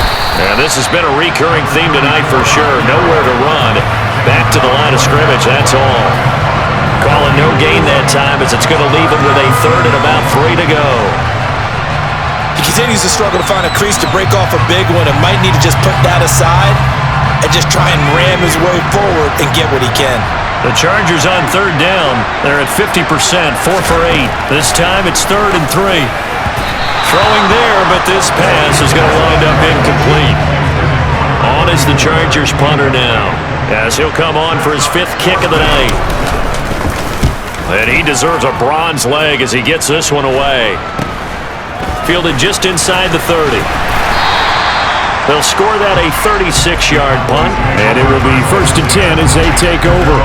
And this has been a recurring theme tonight for sure. Nowhere to run. Back to the line of scrimmage, that's all. Calling no gain that time as it's going to leave him with a 3rd and about 3 to go. You can continues to struggle to find a crease to break off a big one and might need to just put that aside and just try and ram his way forward and get what he can. The Chargers on third down. They're at 50%, 4 for 8. This time it's 3rd and 3. Throwing there, but this pass is going to wind up incomplete. On is the Chargers punter now, as he'll come on for his 5th kick of the night. And he deserves a bronze leg as he gets this one away. Fielded just inside the 30. They'll score that a 36-yard punt. And it will be 1st and 10 as they take over.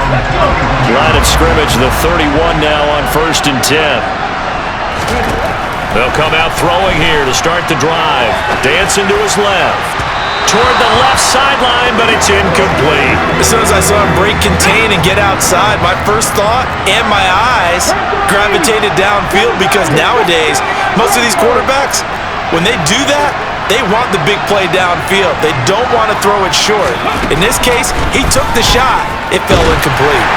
Line of scrimmage, the 31 now on 1st and 10. They'll come out throwing here to start the drive. Dancing to his left. Toward the left sideline, but it's incomplete. As soon as I saw him break contain and get outside, my first thought and my eyes gravitated downfield because nowadays, most of these quarterbacks, when they do that, they want the big play downfield. They don't want to throw it short. In this case, he took the shot. It fell incomplete.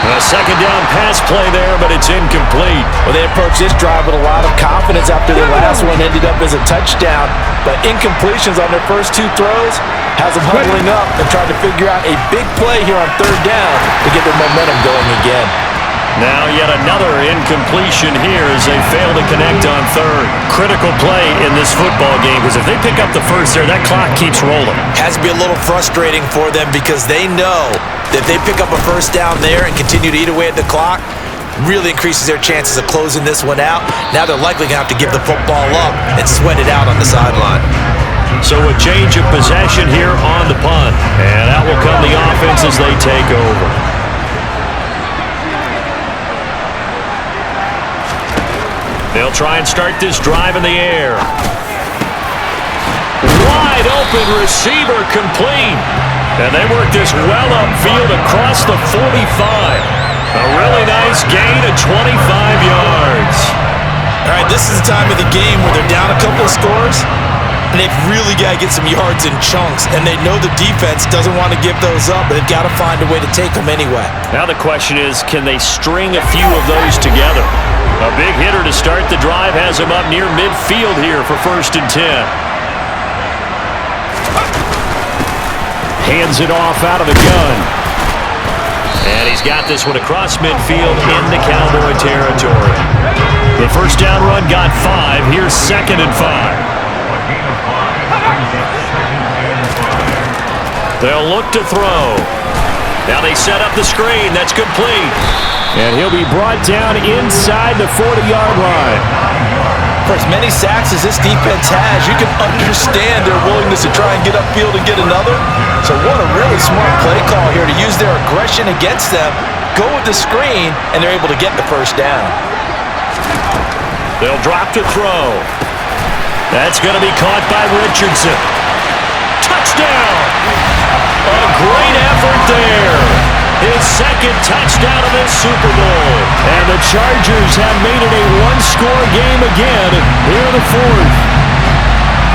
A 2nd down pass play there, but it's incomplete. Well, they approached this drive with a lot of confidence after their last one ended up as a touchdown. But incompletions on their first 2 throws has them huddling up and trying to figure out a big play here on 3rd down to get their momentum going again. Now yet another incompletion here as they fail to connect on 3rd. Critical play in this football game because if they pick up the first there, that clock keeps rolling. Has to be a little frustrating for them because they know that if they pick up a first down there and continue to eat away at the clock, really increases their chances of closing this one out. Now they're likely going to have to give the football up and sweat it out on the sideline. So a change of possession here on the punt. And out will come the offense as they take over. They'll try and start this drive in the air. Wide open receiver complete. And they work this well upfield across the 45. A really nice gain of 25 yards. All right, this is the time of the game where they're down a couple of scores, and they've really got to get some yards in chunks, and they know the defense doesn't want to give those up, but they've got to find a way to take them anyway. Now the question is, can they string a few of those together? A big hitter to start the drive has him up near midfield here for 1st and 10. Hands it off out of the gun. And he's got this one across midfield into Cowboy territory. The first down run got 5. Here's 2nd and 5. They'll look to throw. Now they set up the screen. That's complete. And he'll be brought down inside the 40-yard line. For as many sacks as this defense has, you can understand their willingness to try and get upfield and get another. So what a really smart play call here to use their aggression against them, go with the screen, and they're able to get the first down. They'll drop to throw. That's going to be caught by Richardson. Touchdown! A great effort there. His 2nd touchdown of this Super Bowl. And the Chargers have made it a 1-score game again here in the 4th.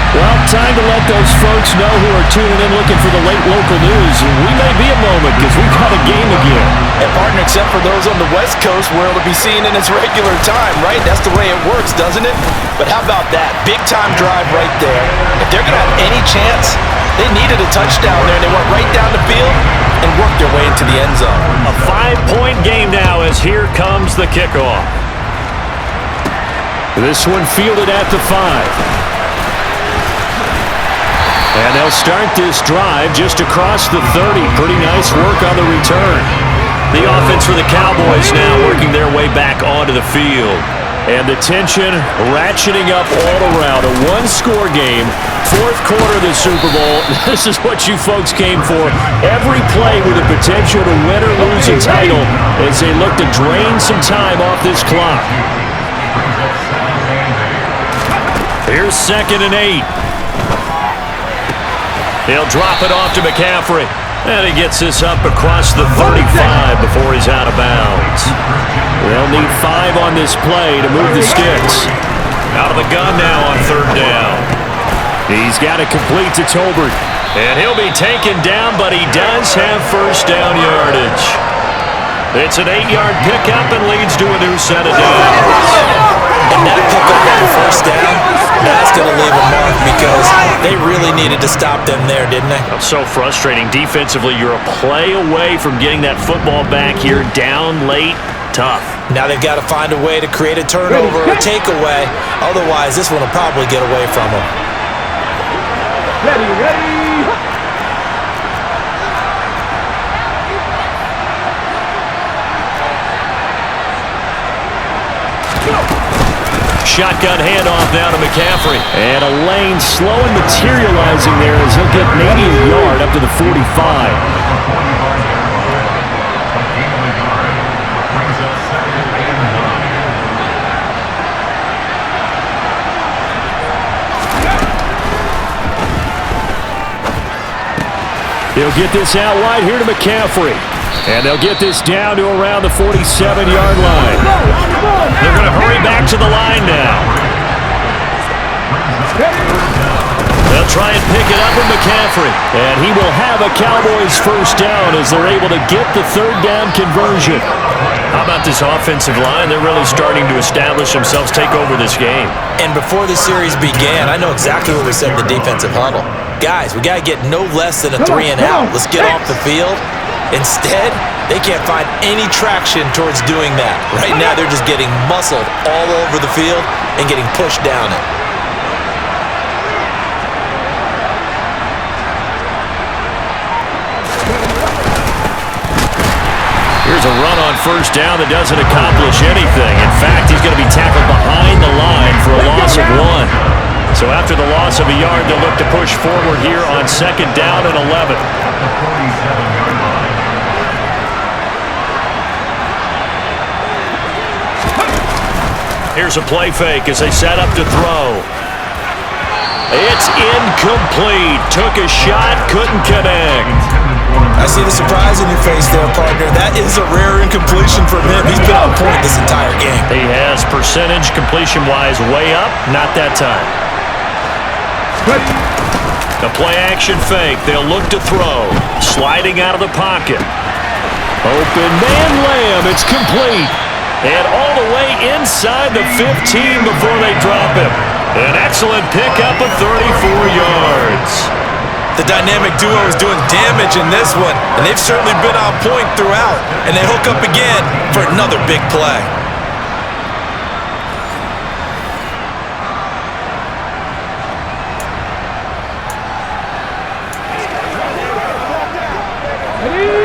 Well, time to let those folks know who are tuning in looking for the late local news. We may be a moment because we've got a game again. And partner, except for those on the West Coast where it'll be seen in its regular time, right? That's the way it works, doesn't it? But how about that? Big-time drive right there. If they're going to have any chance, they needed a touchdown there. They went right down the field and worked their way into the end zone. A 5-point game now as here comes the kickoff. This one fielded at the 5. And they'll start this drive just across the 30. Pretty nice work on the return. The offense for the Cowboys now working their way back onto the field. And the tension ratcheting up all around. A 1-score game, 4th quarter of the Super Bowl. This is what you folks came for. Every play with the potential to win or lose a title as they look to drain some time off this clock. Here's 2nd and 8. He'll drop it off to McCaffrey. And he gets this up across the 35 before he's out of bounds. They'll need 5 on this play to move the sticks. Out of the gun now on 3rd down. He's got it complete to Tolbert. And he'll be taken down, but he does have first down yardage. It's an 8-yard pickup and leads to a new set of downs. And that pickup on 1st down, that's going to needed to stop them there, didn't they? That's so frustrating. Defensively, you're a play away from getting that football back here. Down late, tough. Now they've got to find a way to create a turnover or takeaway. Otherwise, this one will probably get away from them. Ready. Shotgun handoff now to McCaffrey. And a lane slow and materializing there as he'll get maybe a yard up to the 45. He'll get this out wide here to McCaffrey. And they'll get this down to around the 47-yard line. They're going to hurry back to the line now. They'll try and pick it up with McCaffrey. And he will have a Cowboys first down as they're able to get the third down conversion. How about this offensive line? They're really starting to establish themselves, take over this game. And before the series began, I know exactly what we said in the defensive huddle. Guys, we got to get no less than a 3 and out. Let's get off the field. Instead, they can't find any traction towards doing that. Right now, they're just getting muscled all over the field and getting pushed down it. Here's a run on first down that doesn't accomplish anything. In fact, he's going to be tackled behind the line for a loss of 1. So after the loss of a yard, they'll look to push forward here on second down and 11. Here's a play fake as they set up to throw. It's incomplete. Took a shot, couldn't connect. I see the surprise in your face there, partner. That is a rare incompletion from him. He's been on point this entire game. He has percentage completion-wise way up, not that time. The play-action fake. They'll look to throw. Sliding out of the pocket. Open man Lamb. It's complete. And all the way inside the 15 before they drop him. An excellent pickup of 34 yards. The dynamic duo is doing damage in this one, and they've certainly been on point throughout. And they hook up again for another big play.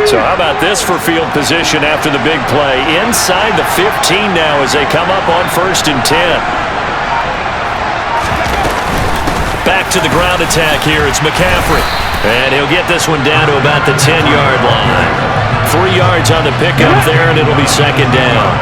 So how about this for field position after the big play? Inside the 15 now as they come up on 1st and 10. Back to the ground attack here. It's McCaffrey. And he'll get this one down to about the 10-yard line. 3 yards on the pickup there, and it'll be second down.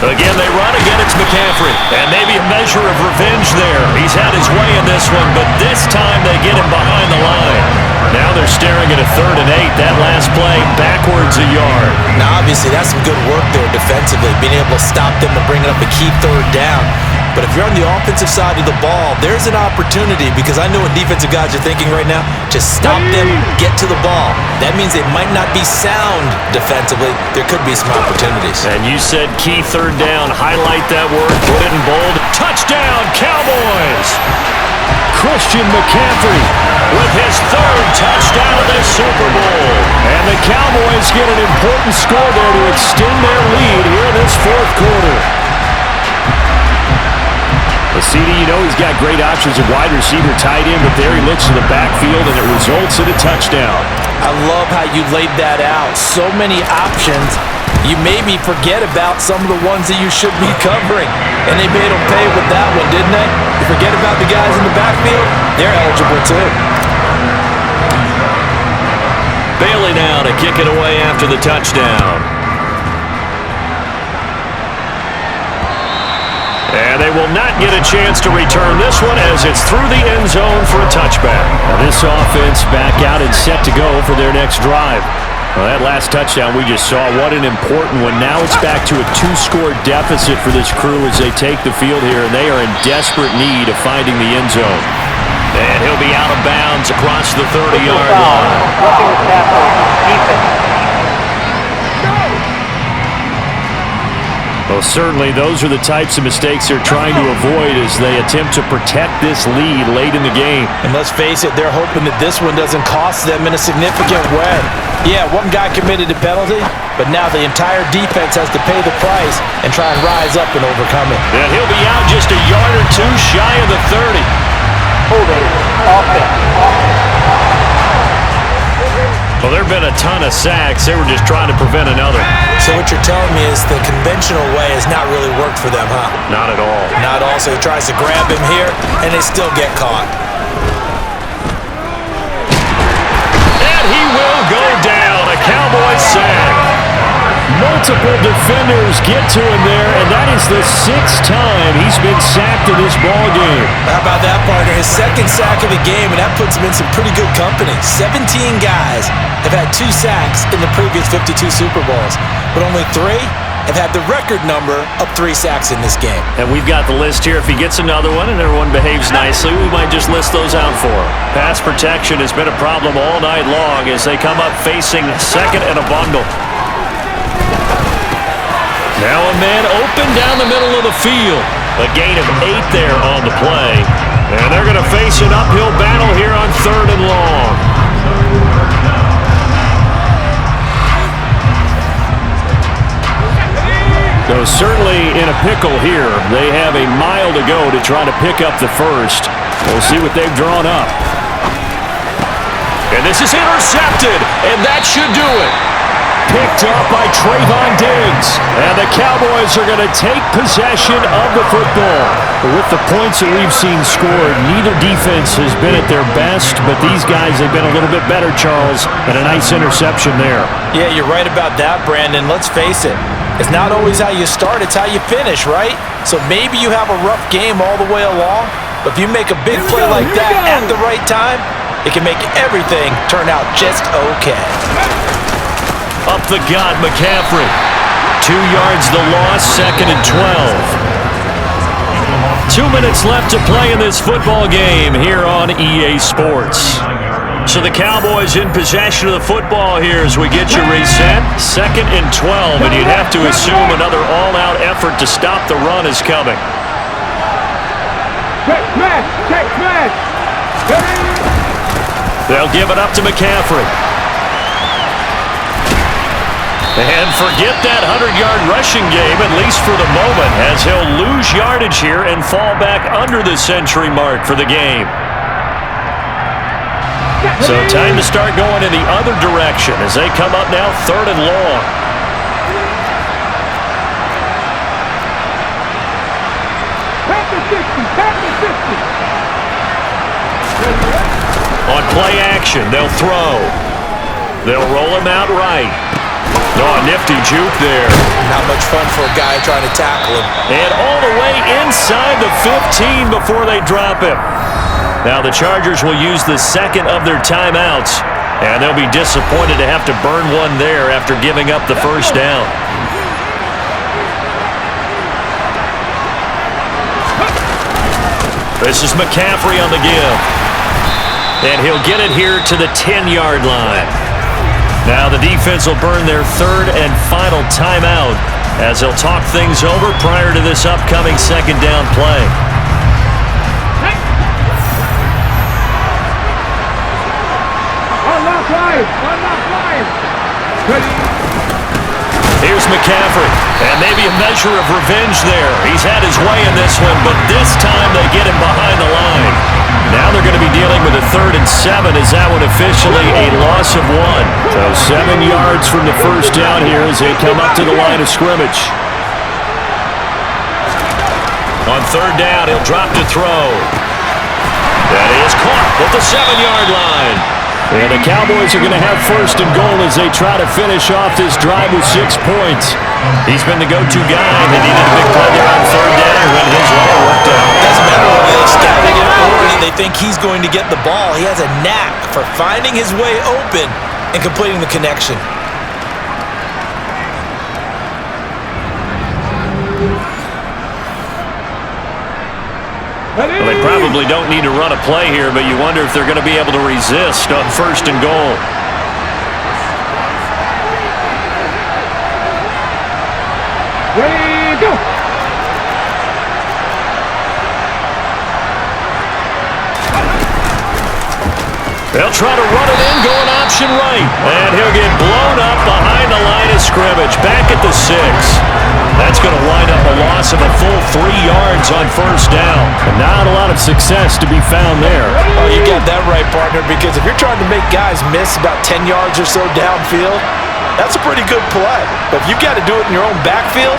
Again, they run. Again, it's McCaffrey. And maybe a measure of revenge there. He's had his way in this one, but this time they get him behind the line. Now they're staring at a 3rd and 8. That last play, backwards a yard. Now, obviously, that's some good work there defensively, being able to stop them and bringing up a key 3rd down. But if you're on the offensive side of the ball, there's an opportunity, because I know what defensive guys are thinking right now. Just stop them, get to the ball. That means they might not be sound defensively. There could be some opportunities. And you said key 3rd down. Highlight that word, put it in bold. Touchdown, Cowboys! Christian McCaffrey with his 3rd touchdown of the Super Bowl. And the Cowboys get an important score there to extend their lead here in this 4th quarter. The CD, you know he's got great options of wide receiver, tight end, but there he looks to the backfield, and it results in a touchdown. I love how you laid that out. So many options. You maybe forget about some of the ones that you should be covering. And they made them pay with that one, didn't they? You forget about the guys in the backfield, they're eligible too. Bailey now to kick it away after the touchdown. And they will not get a chance to return this one as it's through the end zone for a touchback. Now this offense back out and set to go for their next drive. Well, that last touchdown we just saw, what an important one. Now it's back to a 2-score deficit for this crew as they take the field here, and they are in desperate need of finding the end zone. And he'll be out of bounds across the 30-yard line. Well, certainly those are the types of mistakes they're trying to avoid as they attempt to protect this lead late in the game. And let's face it, they're hoping that this one doesn't cost them in a significant way. Yeah, one guy committed a penalty, but now the entire defense has to pay the price and try and rise up and overcome it. And he'll be out just a yard or two shy of the 30. Well, there have been a ton of sacks. They were just trying to prevent another. So what you're telling me is the conventional way has not really worked for them, huh? Not at all. Not at all. So he tries to grab him here, and they still get caught. And he will go down. A Cowboy sack. Multiple defenders get to him there, and that is the 6th time he's been sacked in this ballgame. How about that, partner? His second sack of the game, and that puts him in some pretty good company. 17 guys have had 2 sacks in the previous 52 Super Bowls, but only 3 have had the record number of 3 sacks in this game. And we've got the list here. If he gets another one and everyone behaves nicely, we might just list those out for him. Pass protection has been a problem all night long as they come up facing second and a bundle. Now a man open down the middle of the field. A gain of 8 there on the play. And they're going to face an uphill battle here on 3rd and long. So certainly in a pickle here. They have a mile to go to try to pick up the first. We'll see what they've drawn up. And this is intercepted, and that should do it. Picked up by Trayvon Diggs. And the Cowboys are going to take possession of the football. With the points that we've seen scored, neither defense has been at their best, but these guys have been a little bit better, Charles, and a nice interception there. Yeah, you're right about that, Brandon. Let's face it. It's not always how you start, it's how you finish, right? So maybe you have a rough game all the way along, but if you make a big play like that at the right time, it can make everything turn out just okay. Up the gut, McCaffrey. 2 yards the loss, 2nd and 12. 2 minutes left to play in this football game here on EA Sports. So the Cowboys in possession of the football here as we get you reset. 2nd and 12, and you'd have to assume another all-out effort to stop the run is coming. They'll give it up to McCaffrey. And forget that 100-yard rushing game, at least for the moment, as he'll lose yardage here and fall back under the century mark for the game. So time to start going in the other direction as they come up now 3rd and long. On play action, they'll throw. They'll roll him out right. Oh, a nifty juke there. Not much fun for a guy trying to tackle him. And all the way inside the 15 before they drop him. Now the Chargers will use the 2nd of their timeouts, and they'll be disappointed to have to burn one there after giving up the first down. This is McCaffrey on the give. And he'll get it here to the 10-yard line. Now the defense will burn their 3rd and final timeout as they'll talk things over prior to this upcoming 2nd down play. Here's McCaffrey, and maybe a measure of revenge there. He's had his way in this one, but this time they get him behind the line. Now they're going to be dealing with a 3rd and 7 as that one officially a loss of 1. So 7 yards from the first down here as they come up to the line of scrimmage. On 3rd down, he'll drop to throw. That is caught at the 7-yard line. And the Cowboys are going to have 1st and goal as they try to finish off this drive with 6 points. He's been the go-to guy. They needed a big play there on 3rd down when his way worked out. Doesn't matter whether they scouted him or they think he's going to get the ball. He has a knack for finding his way open and completing the connection. Well, they probably don't need to run a play here, but you wonder if they're going to be able to resist on 1st and goal. Ready, go! They'll try to run it in, going option right. And he'll get blown up behind the line of scrimmage, back at the 6. That's going to wind up a loss of a full 3 yards on first down. And not a lot of success to be found there. Oh, you got that right, partner, because if you're trying to make guys miss about 10 yards or so downfield, that's a pretty good play. But if you've got to do it in your own backfield,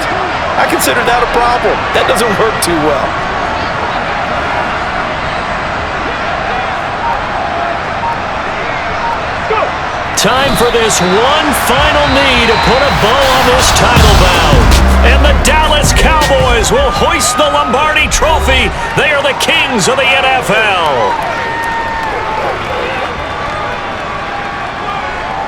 I consider that a problem. That doesn't work too well. Time for this one final knee to put a bow on this title bout. And the Dallas Cowboys will hoist the Lombardi Trophy. They are the kings of the NFL.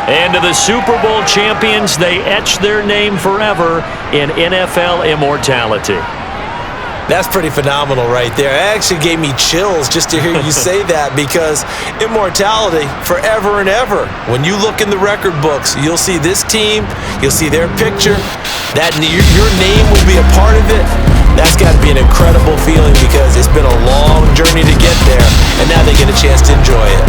And to the Super Bowl champions, they etch their name forever in NFL immortality. That's pretty phenomenal right there. It actually gave me chills just to hear you say that, because immortality forever and ever. When you look in the record books, you'll see this team, you'll see their picture, that your name will be a part of it. That's got to be an incredible feeling, because it's been a long journey to get there, and now they get a chance to enjoy it.